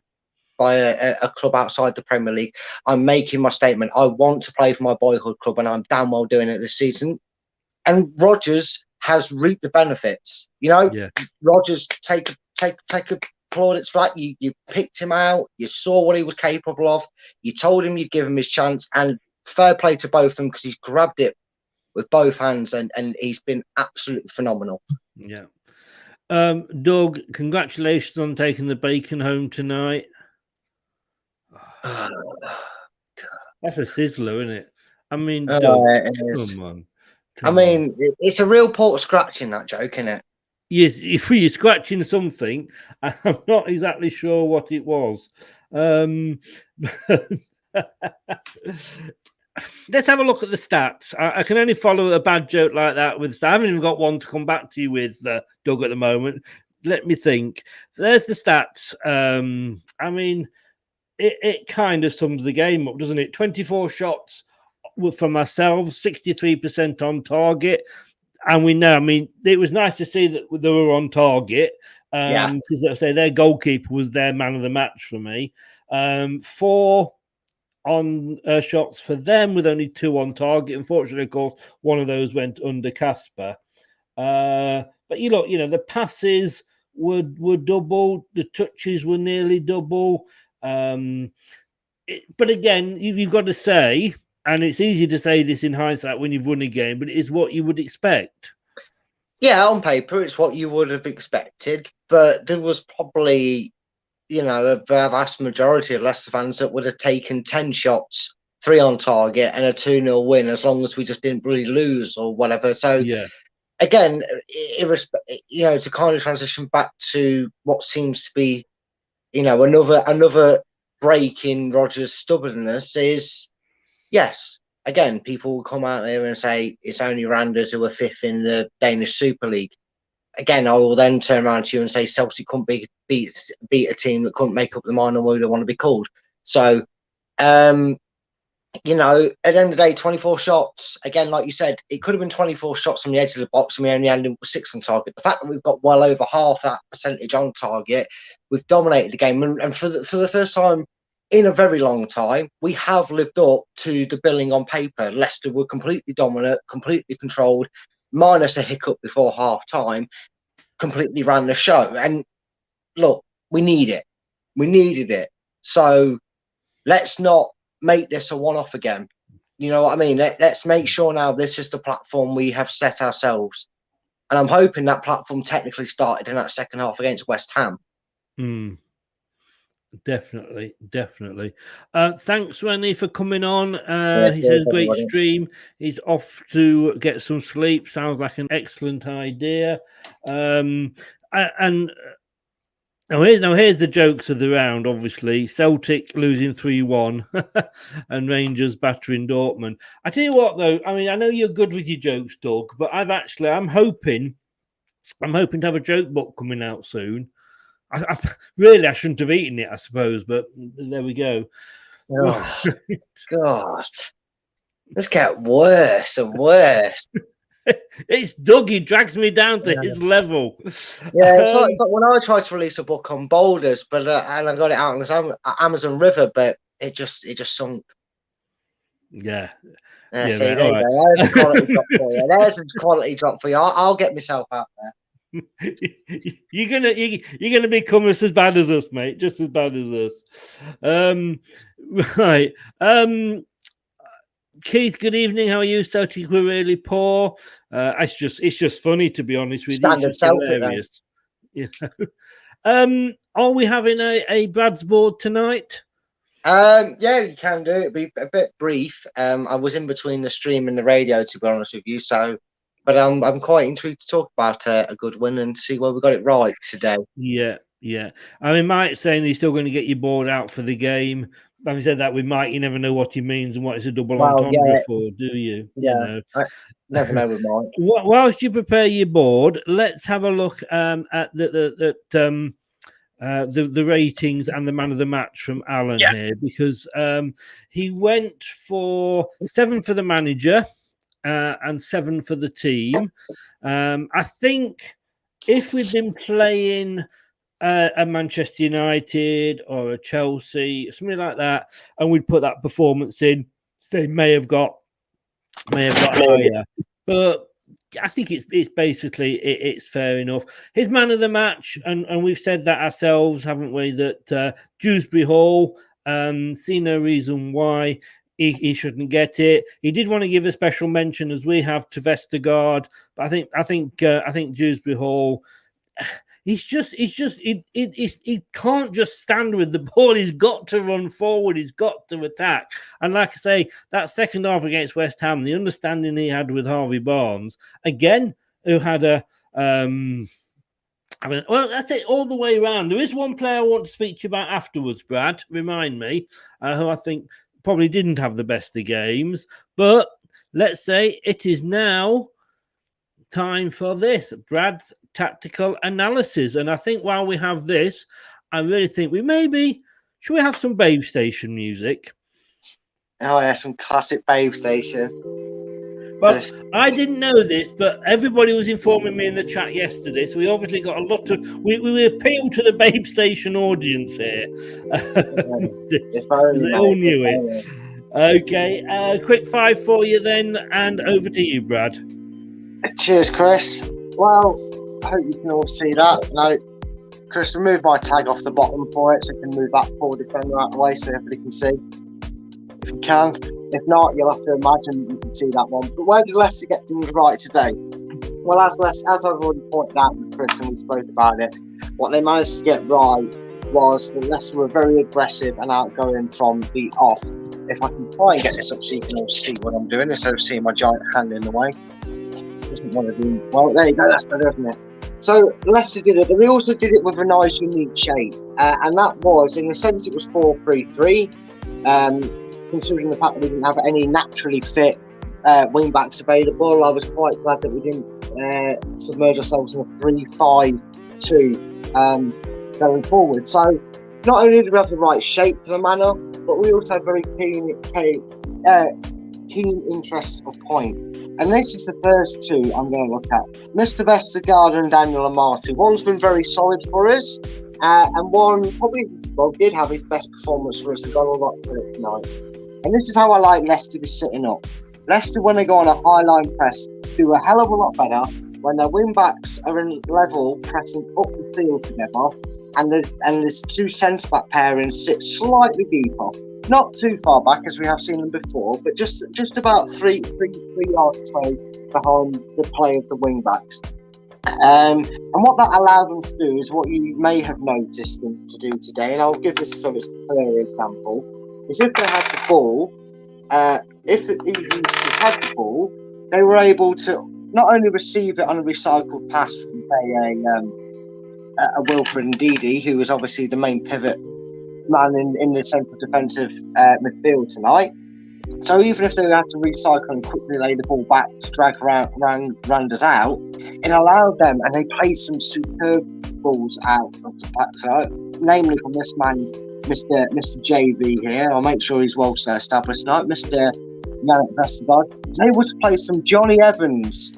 club outside the Premier League. I'm making my statement. I want to play for my boyhood club, and I'm damn well doing it this season. And Rodgers has reaped the benefits. Rodgers take a plaudits for that. You picked him out. You saw what he was capable of. You told him you'd give him his chance, and fair play to both of them because he's grabbed it with both hands, and he's been absolutely phenomenal. Yeah. Doug, congratulations on taking the bacon home tonight. That's a sizzler, isn't it? I mean, Doug, come on. It's a real port scratching, that joke, isn't it? Yes, if you're scratching something, I'm not exactly sure what it was. Let's have a look at the stats. I can only follow a bad joke like that with. I haven't even got one to come back to you with, Doug, at the moment. Let me think. There's the stats. It kind of sums the game up, doesn't it? 24 shots from ourselves, 63% on target. And we know, it was nice to see that they were on target because, let's say, their goalkeeper was their man of the match for me. 4 on shots for them with only 2 on target. Unfortunately, of course, one of those went under Casper. But the passes were double, the touches were nearly double. But again, you've got to say, and it's easy to say this in hindsight when you've won a game, but it is what you would expect. Yeah, on paper, it's what you would have expected. But there was probably, a vast majority of Leicester fans that would have taken 10 shots, 3 on target, and a 2-0 win, as long as we just didn't really lose or whatever. So, again, to kind of transition back to what seems to be, another break in Rodgers' stubbornness is, yes, again, people will come out there and say it's only Randers who are 5th in the Danish Super League. Again, I will then turn around to you and say Celtic couldn't beat a team that couldn't make up the mind on what they want to be called. So, at the end of the day, 24 shots, again, like you said, it could have been 24 shots from the edge of the box and we only ended with 6 on target. The fact that we've got well over half that percentage on target, we've dominated the game. And for the first time in a very long time, we have lived up to the billing on paper. Leicester were completely dominant, completely controlled, minus a hiccup before half-time, completely ran the show. And look, we need it. We needed it. So let's not make this a one-off again. You know what I mean? Let's make sure now this is the platform we have set ourselves. And I'm hoping that platform technically started in that second half against West Ham. Definitely. Thanks, Rennie, for coming on. He says, great stream. He's off to get some sleep. Sounds like an excellent idea. Here's the jokes of the round, obviously. Celtic losing 3-1 and Rangers battering Dortmund. I tell you what, though, I know you're good with your jokes, Doug, but I'm hoping to have a joke book coming out soon. I shouldn't have eaten it, I suppose, but there we go. Oh, God. Let's get worse and worse. It's Doug. He drags me down to his level. Yeah, it's like when I tried to release a book on boulders, but and I got it out on Amazon River, but it just sunk. Yeah. See, there you go. There's a quality drop for you. There's a quality drop for you. I'll get myself out there. You're gonna become as bad as us, mate. Just as bad as us. Right. Keith, good evening. How are you? Celtic were really poor. It's just funny, to be honest with Standard you. It's just Celtic, hilarious. You know? Are we having a Brad's board tonight? Yeah, you can do it. It'll be a bit brief. I was in between the stream and the radio, to be honest with you. So, but I'm quite intrigued to talk about a good win and see where we got it right today. Yeah. I mean, Mike's saying he's still going to get your board out for the game. Having said that, with Mike, you never know what he means and what it's a double entendre for, do you? Yeah, you know. I never know with Mike. Whilst you prepare your board, let's have a look at the ratings and the man of the match from Alan here, because he went for 7 for the manager and 7 for the team. I think if we'd been playing a Manchester United or a Chelsea, something like that, and we'd put that performance in, they may have got higher. But I think it's basically it's fair enough. His man of the match, and we've said that ourselves, haven't we? That Dewsbury Hall, see no reason why he shouldn't get it. He did want to give a special mention, as we have, to Vestergaard, but I think Dewsbury Hall. He can't just stand with the ball. He's got to run forward. He's got to attack. And like I say, that second half against West Ham, the understanding he had with Harvey Barnes, again, who had well, that's it all the way around. There is one player I want to speak to you about afterwards, Brad. Remind me, who I think probably didn't have the best of games. But let's say it is now time for this. Brad's tactical analysis. And I think while we have this, I really think should we have some Babe Station music? Oh yeah, some classic Babe Station. Well, I didn't know this, but everybody was informing me in the chat yesterday, so we obviously got a lot of we appeal to the Babe Station audience here. They all knew it. Okay, quick 5 for you then, and over to you, Brad. Cheers, Chris. Well, I hope you can all see that. Now, Chris, remove my tag off the bottom for it so I can move that forward defender out of the way so everybody can see. If you can. If not, you'll have to imagine you can see that one. But where did Leicester get things right today? Well, as I've already pointed out with Chris and we spoke about it, what they managed to get right was that Leicester were very aggressive and outgoing from the off. If I can try and get this up so you can all see what I'm doing instead of seeing my giant hand in the way. Doesn't want to do well. There you go. That's better, isn't it? So Leicester did it, but they also did it with a nice, unique shape, and that was, in a sense, it was 4-3-3. Considering the fact that we didn't have any naturally fit wing backs available, I was quite glad that we didn't submerge ourselves in a 3-5-2 going forward. So not only did we have the right shape for the manner, but we also had very keen interest of point. And this is the first two I'm going to look at. Mr. Vestergaard and Daniel Amati. One's been very solid for us, and one probably did have his best performance for us and got a lot for it tonight. And this is how I like Leicester to be sitting up. Leicester, when they go on a high line press, do a hell of a lot better when their wing backs are in level pressing up the field together, and there's two centre back pairings sit slightly deeper. Not too far back as we have seen them before, but just about three yards or so behind the play of the wing backs. And what that allowed them to do is what you may have noticed them to do today, and I'll give this sort of clear example, is if they had the ball, if the had the ball, they were able to not only receive it on a recycled pass from a Wilfred Ndidi, who was obviously the main pivot man in the central defensive midfield tonight. So even if they had to recycle and quickly lay the ball back to drag Randers out, it allowed them, and they played some superb balls out of the back side, namely from this man, Mr. JV here. I'll make sure he's well established tonight. Mr. Yannick Vestergaard was able to play some Johnny Evans.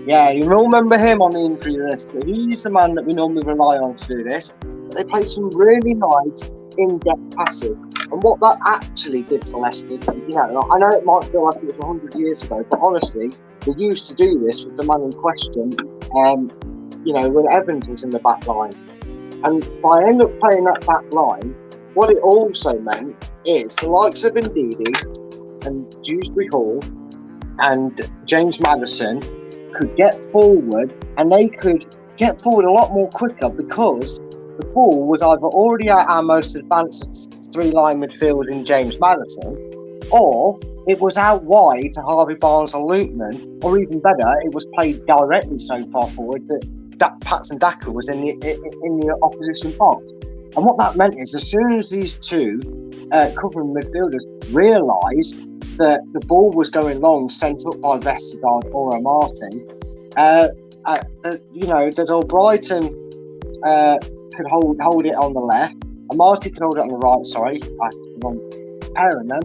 Yeah, you all remember him on the injury list, but he's the man that we normally rely on to do this. But they played some really nice in-depth passing, and what that actually did for Leicester, you know, I know it might feel like it was 100 years ago, but honestly, we used to do this with the man in question, you know, when Evans was in the back line. And by end up playing that back line, what it also meant is the likes of Ndidi and Dewsbury Hall and James Maddison could get forward, and they could get forward a lot more quicker because the ball was either already at our most advanced three-line midfield in James Maddison, or it was out wide to Harvey Barnes or Lukeman, or even better, it was played directly so far forward that Patson Daka was in the opposition box. And what that meant is, as soon as these two covering midfielders realised that the ball was going long, sent up by Vestergaard or Amati, that Albrighton could hold it on the left, Amati could hold it on the right. Sorry, I had the wrong pairing them,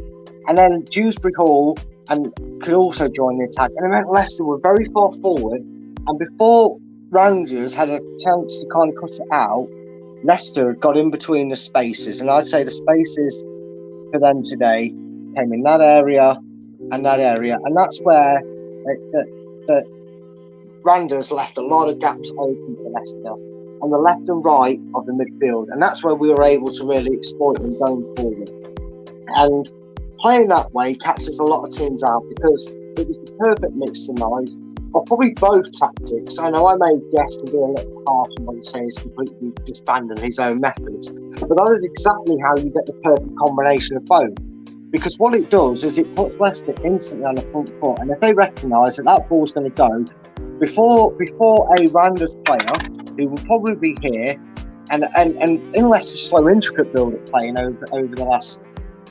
and then Dewsbury Hall could also join the attack. And it meant Leicester were very far forward, and before Rangers had a chance to kind of cut it out, Leicester got in between the spaces, and I'd say the spaces for them today came in that area, and that's where the Randers left a lot of gaps open for Leicester on the left and right of the midfield, and that's where we were able to really exploit them going forward. And playing that way catches a lot of teams out because it was the perfect mix tonight of probably both tactics. I know I may guess and be a little harsh on what he's saying, he's completely disbanding his own methods, but that is exactly how you get the perfect combination of both. Because what it does is it puts Leicester instantly on the front foot, and if they recognise that ball's going to go before a Randers player who will probably be here, and in Leicester's slow intricate build-up playing over the last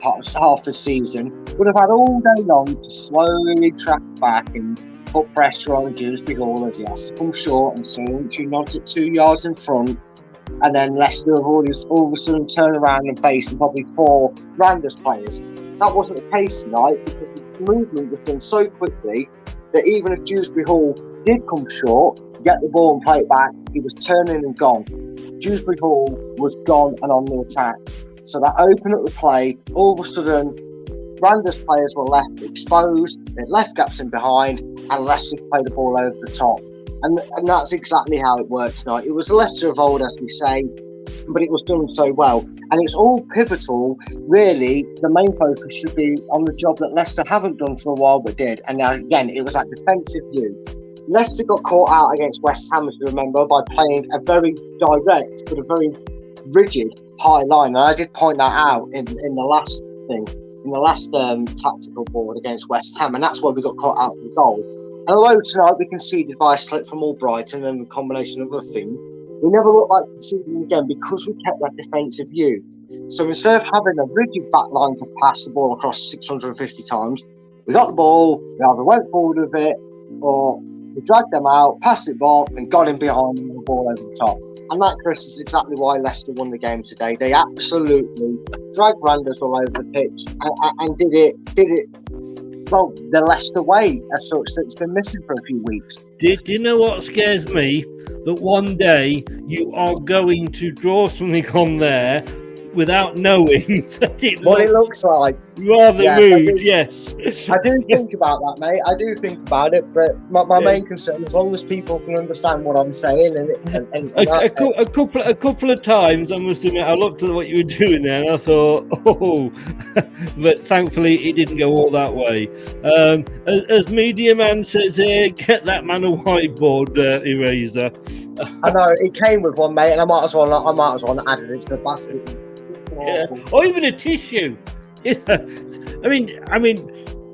half the season, would have had all day long to slowly track back and put pressure on Dewsbury Hall as he has to come short, and so you nods at 2 yards in front, and then Leicester have all of a sudden turn around and face probably 4 Randers players. That wasn't the case tonight because the movement was done so quickly that even if Dewsbury Hall did come short, get the ball and play it back, he was turning and gone. Dewsbury Hall was gone and on the attack. So that opened up the play. All of a sudden, Randers players were left exposed, they left gaps in behind, and Leicester played the ball over the top. And that's exactly how it worked tonight. It was Leicester of old, as we say, but it was done so well. And it's all pivotal, really. The main focus should be on the job that Leicester haven't done for a while, but did. And now, again, it was that defensive view. Leicester got caught out against West Ham, as you remember, by playing a very direct, but a very rigid high line. And I did point that out in the last thing, in the last tactical board against West Ham. And that's why we got caught out for the goal. And although tonight we conceded by a slip from Albrighton and a combination of other things, we never looked like conceding again because we kept that defensive view. So instead of having a rigid back line to pass the ball across 650 times, we got the ball, we either went forward with it, or we dragged them out, passed it back, and got in behind them with the ball over the top. And that, Chris, is exactly why Leicester won the game today. They absolutely dragged Randers all over the pitch and did it well, the Leicester way, as such, that's been missing for a few weeks. Do you know what scares me? That one day you are going to draw something on there without knowing that it looks like. Rather rude, yes. I do think about that, mate. I do think about it, but my main concern, as long as people can understand what I'm saying, a couple of times, I must admit, I looked at what you were doing there, and I thought, but thankfully it didn't go all that way. As Media Man says here, get that man a whiteboard eraser. I know it came with one, mate, and I might as well add it to the basket. Yeah. Or even a tissue. I mean,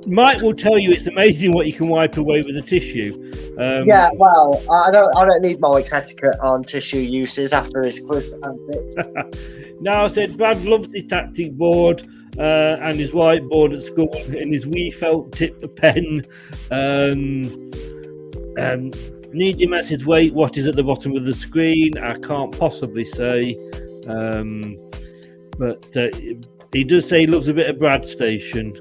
Mike will tell you it's amazing what you can wipe away with a tissue. Yeah, well, I don't need Mike's etiquette on tissue uses after his quiz antics. Now, I said Brad loves his tactic board and his whiteboard at school and his wee felt tip pen. Need your message. Wait, what is at the bottom of the screen? I can't possibly say. But he does say he loves a bit of Brad Station.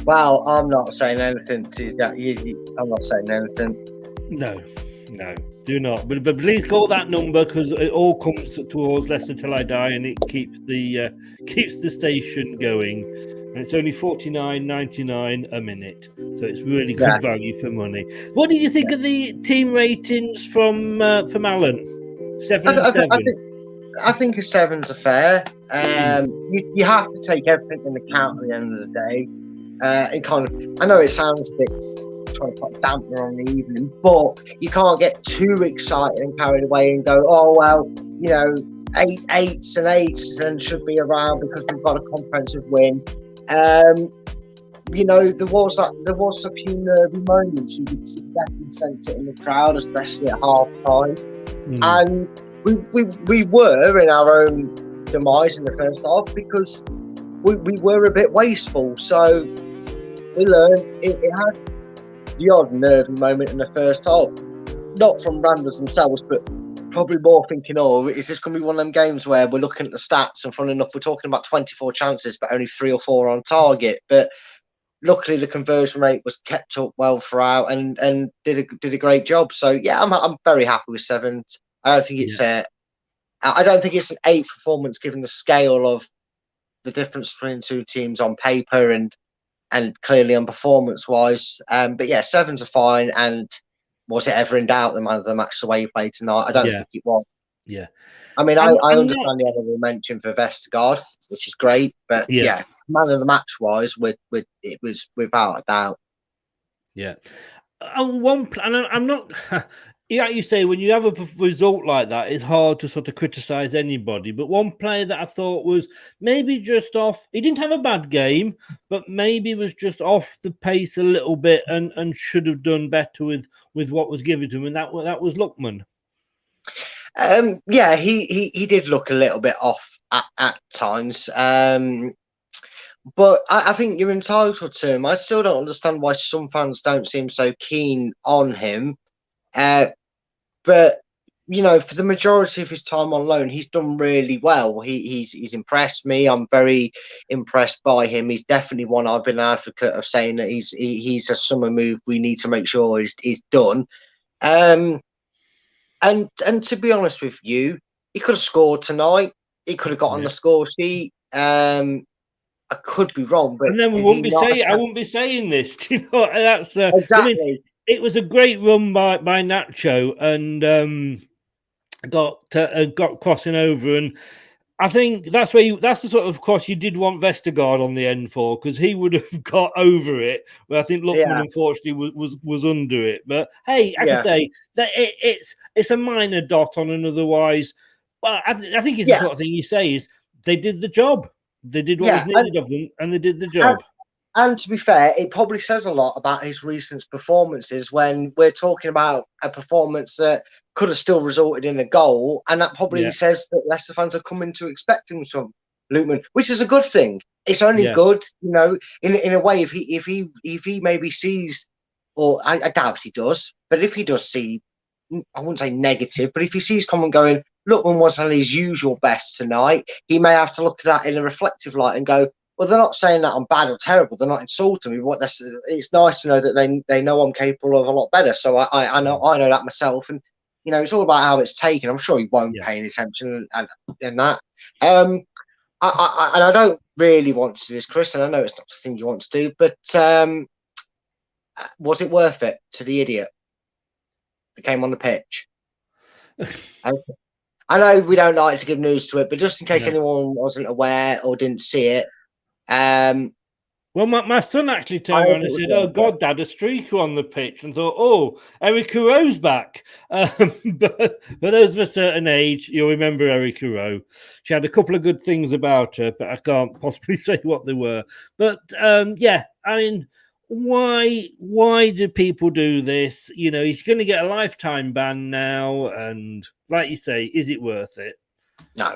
Well, I'm not saying anything to that. I'm not saying anything. No, do not. But please call that number because it all comes towards Leicester Till I Die, and it keeps the station going. And it's only $49.99 a minute, so it's really good value for money. What did you think of the team ratings from Alan? 7 and 7. I think a 7's a fair. You have to take everything into account at the end of the day. It kind of, I know it sounds a bit trying to put a dampener on the evening, but you can't get too excited and carried away and go, oh well, you know, 8-8s and should be around because we've got a comprehensive win. You know, there was a few nervy moments. You could definitely sense it in the crowd, especially at half time. And we were in our own demise in the first half because we were a bit wasteful. So we learned it had the odd nervy moment in the first half, not from Randers themselves, but probably more thinking, oh, is this going to be one of them games where we're looking at the stats and funny enough, we're talking about 24 chances, but only 3 or 4 on target. But luckily, the conversion rate was kept up well throughout and did a great job. So yeah, I'm very happy with 7. I don't think it's I don't think it's an 8 performance given the scale of the difference between 2 teams on paper and clearly on performance wise. But yeah, 7's are fine. And was it ever in doubt the man of the match the way he played tonight? I don't think it was. Yeah. I mean, I understand the honourable mention for Vestergaard, which is great, but yeah, man of the match wise, it was without a doubt. Yeah, I'm not. Like you say, when you have a result like that, it's hard to sort of criticise anybody. But one player that I thought was maybe just off. He didn't have a bad game, but maybe was just off the pace a little bit and should have done better with what was given to him, and that was Lookman. Yeah, he did look a little bit off at times. But I think you're entitled to him. I still don't understand why some fans don't seem so keen on him. But you know, for the majority of his time on loan, he's done really well. He's impressed me. I'm very impressed by him. He's definitely one I've been an advocate of saying that he's a summer move we need to make sure is done. And to be honest with you, he could have scored tonight. He could have got on the score sheet. I could be wrong, but and then we wouldn't be saying. I wouldn't be saying this. You know, that's exactly. I mean, it was a great run by Nacho and got crossing over, and I think that's the sort of cross you did want Vestergaard on the end for, because he would have got over it. But I think Lookman unfortunately was under it. But hey, I can say that it's a minor dot on an otherwise. Well, I think it's the sort of thing you say is they did the job. They did what was needed of them, and they did the job. And to be fair, it probably says a lot about his recent performances when we're talking about a performance that could have still resulted in a goal, and that probably says that Leicester fans are coming to expect him from Lookman, which is a good thing. It's only good, you know, in a way. If he maybe sees, or I doubt he does, but if he does see, I wouldn't say negative, but if he sees someone going, Lookman wasn't at his usual best tonight, he may have to look at that in a reflective light and go, well, they're not saying that I'm bad or terrible. They're not insulting me. It's nice to know that they know I'm capable of a lot better. So I know that myself, and you know, it's all about how it's taken. I'm sure he won't pay any attention in that. I don't really want to do this, Chris, and I know it's not the thing you want to do, but was it worth it to the idiot that came on the pitch? I know we don't like to give news to it, but just in case anyone wasn't aware or didn't see it. Well, my son actually turned around and said, "Oh God, Dad, a streaker on the pitch," and thought, "Oh, Erica Rowe's back." But for those of a certain age, you'll remember Erica Rowe. She had a couple of good things about her, but I can't possibly say what they were. But yeah, I mean, why do people do this? You know, he's going to get a lifetime ban now, and like you say, is it worth it? No.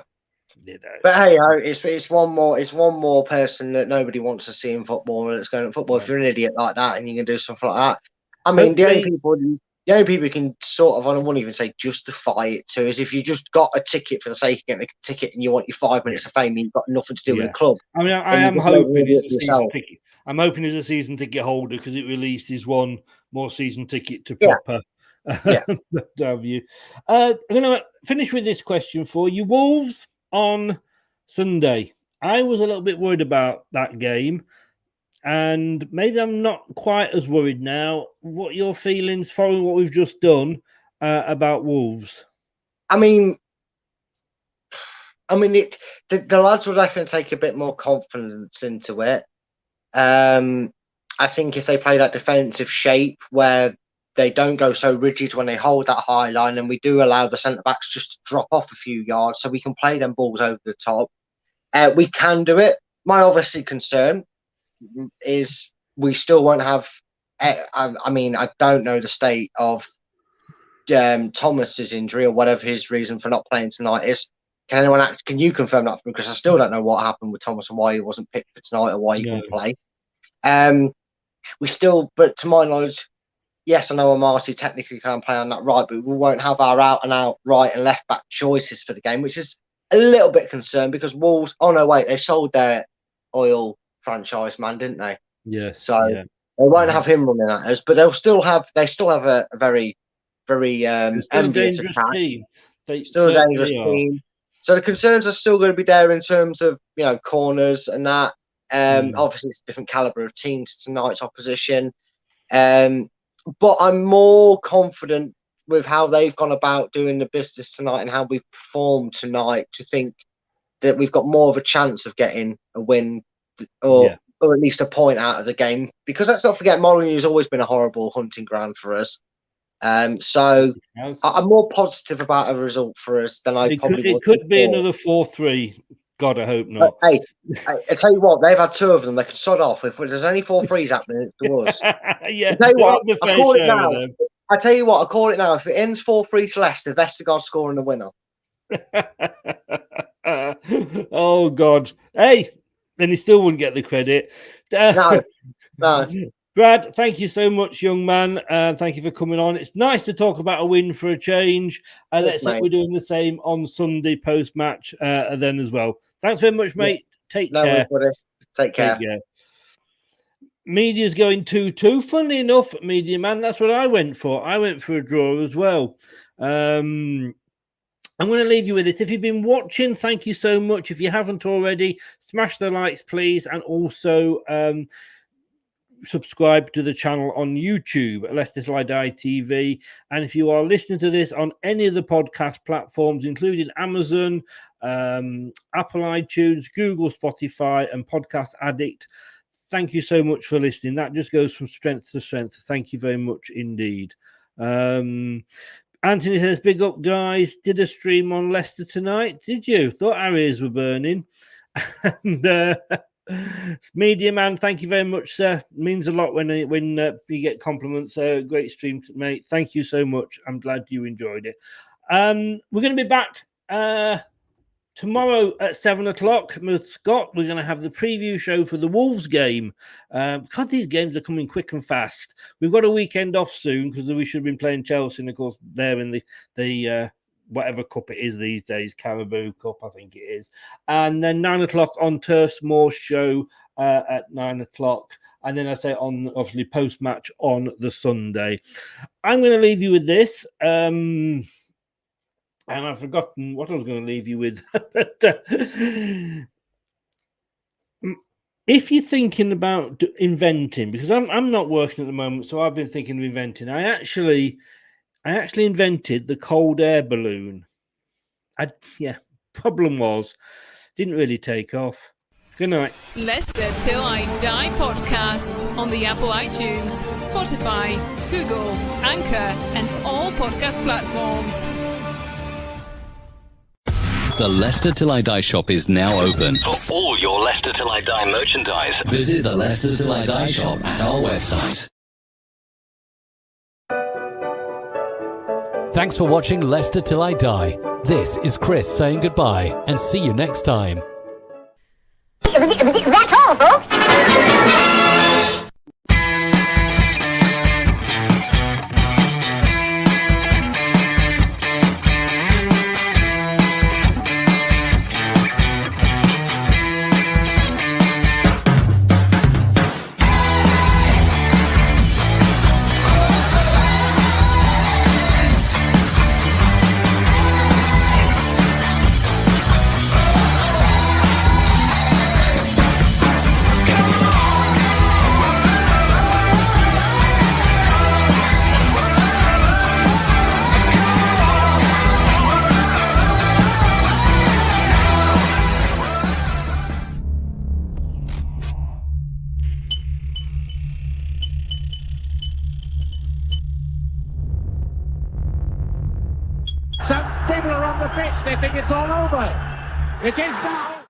You know. But hey, it's one more person that nobody wants to see in football, and it's going to football. If you're an idiot like that and you can do something like that, I mean, the only people who can sort of, I wouldn't even say justify it to, is if you just got a ticket for the sake of getting a ticket and you want your 5 minutes of fame, and you've got nothing to do with the club. I mean, I am hoping he's a season ticket. I'm hoping he's a season ticket holder because it releases one more season ticket to proper. Have you? I'm going to finish with this question for you. Wolves on Sunday. I was a little bit worried about that game, and maybe I'm not quite as worried now. What are your feelings following what we've just done about Wolves? I mean, the lads will definitely take a bit more confidence into it. I think if they play that defensive shape where they don't go so rigid when they hold that high line, and we do allow the centre-backs just to drop off a few yards so we can play them balls over the top, we can do it. My obviously concern is we still won't have... I mean, I don't know the state of Thomas's injury or whatever his reason for not playing tonight is. Can you confirm that for me? Because I still don't know what happened with Thomas and why he wasn't picked for tonight or why he couldn't play. But to my knowledge, yes, I know Amati technically can't play on that right, but we won't have our out-and-out right and left-back choices for the game, which is a little bit concerned because Wolves... Oh, no, wait, they sold their oil franchise man, didn't they? Yes. So they won't have him running at us, but they still have a very, very envious attack. Team. Still a dangerous team. So the concerns are still going to be there in terms of, corners and that. Obviously, it's a different calibre of team to tonight's opposition. But I'm more confident with how they've gone about doing the business tonight and how we've performed tonight to think that we've got more of a chance of getting a win or at least a point out of the game. Because let's not forget, Molineux has always been a horrible hunting ground for us. So I'm more positive about a result for us than I probably would. It could be another 4-3. God, I hope not. Hey, I tell you what, they've had 2 of them. They can sod off. If there's any 4-3s happening, it's to us. Yeah, I tell you what, I call it now. I tell you what, I call it now. If it ends 4-3 to Leicester, Vestergaard scoring the winner. Oh God! Hey, then he still wouldn't get the credit. No. Brad, thank you so much, young man. Thank you for coming on. It's nice to talk about a win for a change. Let's hope we're doing the same on Sunday post-match then as well. Thanks very much, mate. Take care. Take care. Media's going 2-2. Funnily enough, Media Man, that's what I went for. I went for a draw as well. I'm going to leave you with this. If you've been watching, thank you so much. If you haven't already, smash the likes, please. And also... subscribe to the channel on YouTube, Leicester Till I Die TV. And if you are listening to this on any of the podcast platforms, including Amazon, Apple iTunes, Google, Spotify, and Podcast Addict, thank you so much for listening. That just goes from strength to strength. Thank you very much indeed. Anthony says, big up, guys. Did a stream on Leicester tonight? Did you? Thought our ears were burning. And... Media Man, thank you very much, sir. It means a lot when you get compliments. Great stream, mate. Thank you so much. I'm glad you enjoyed it. We're going to be back tomorrow at 7 o'clock with Scott. We're going to have the preview show for the Wolves game. God, these games are coming quick and fast. We've got a weekend off soon because we should have been playing Chelsea, and of course they're in the whatever cup it is these days, Carabao Cup, I think it is. And then 9 o'clock on Turf's Moor show at 9 o'clock. And then I say on, obviously, post-match on the Sunday. I'm going to leave you with this. And I've forgotten what I was going to leave you with. But if you're thinking about inventing, because I'm not working at the moment, so I've been thinking of inventing. I actually invented the cold air balloon. Problem was, didn't really take off. Good night. Leicester Till I Die podcasts on the Apple iTunes, Spotify, Google, Anchor, and all podcast platforms. The Leicester Till I Die shop is now open. For all your Leicester Till I Die merchandise, visit the Leicester Till I Die shop at our website. Thanks for watching Leicester Till I Die. This is Chris saying goodbye and see you next time. That's all, folks. pitch. They think it's all over. It is now.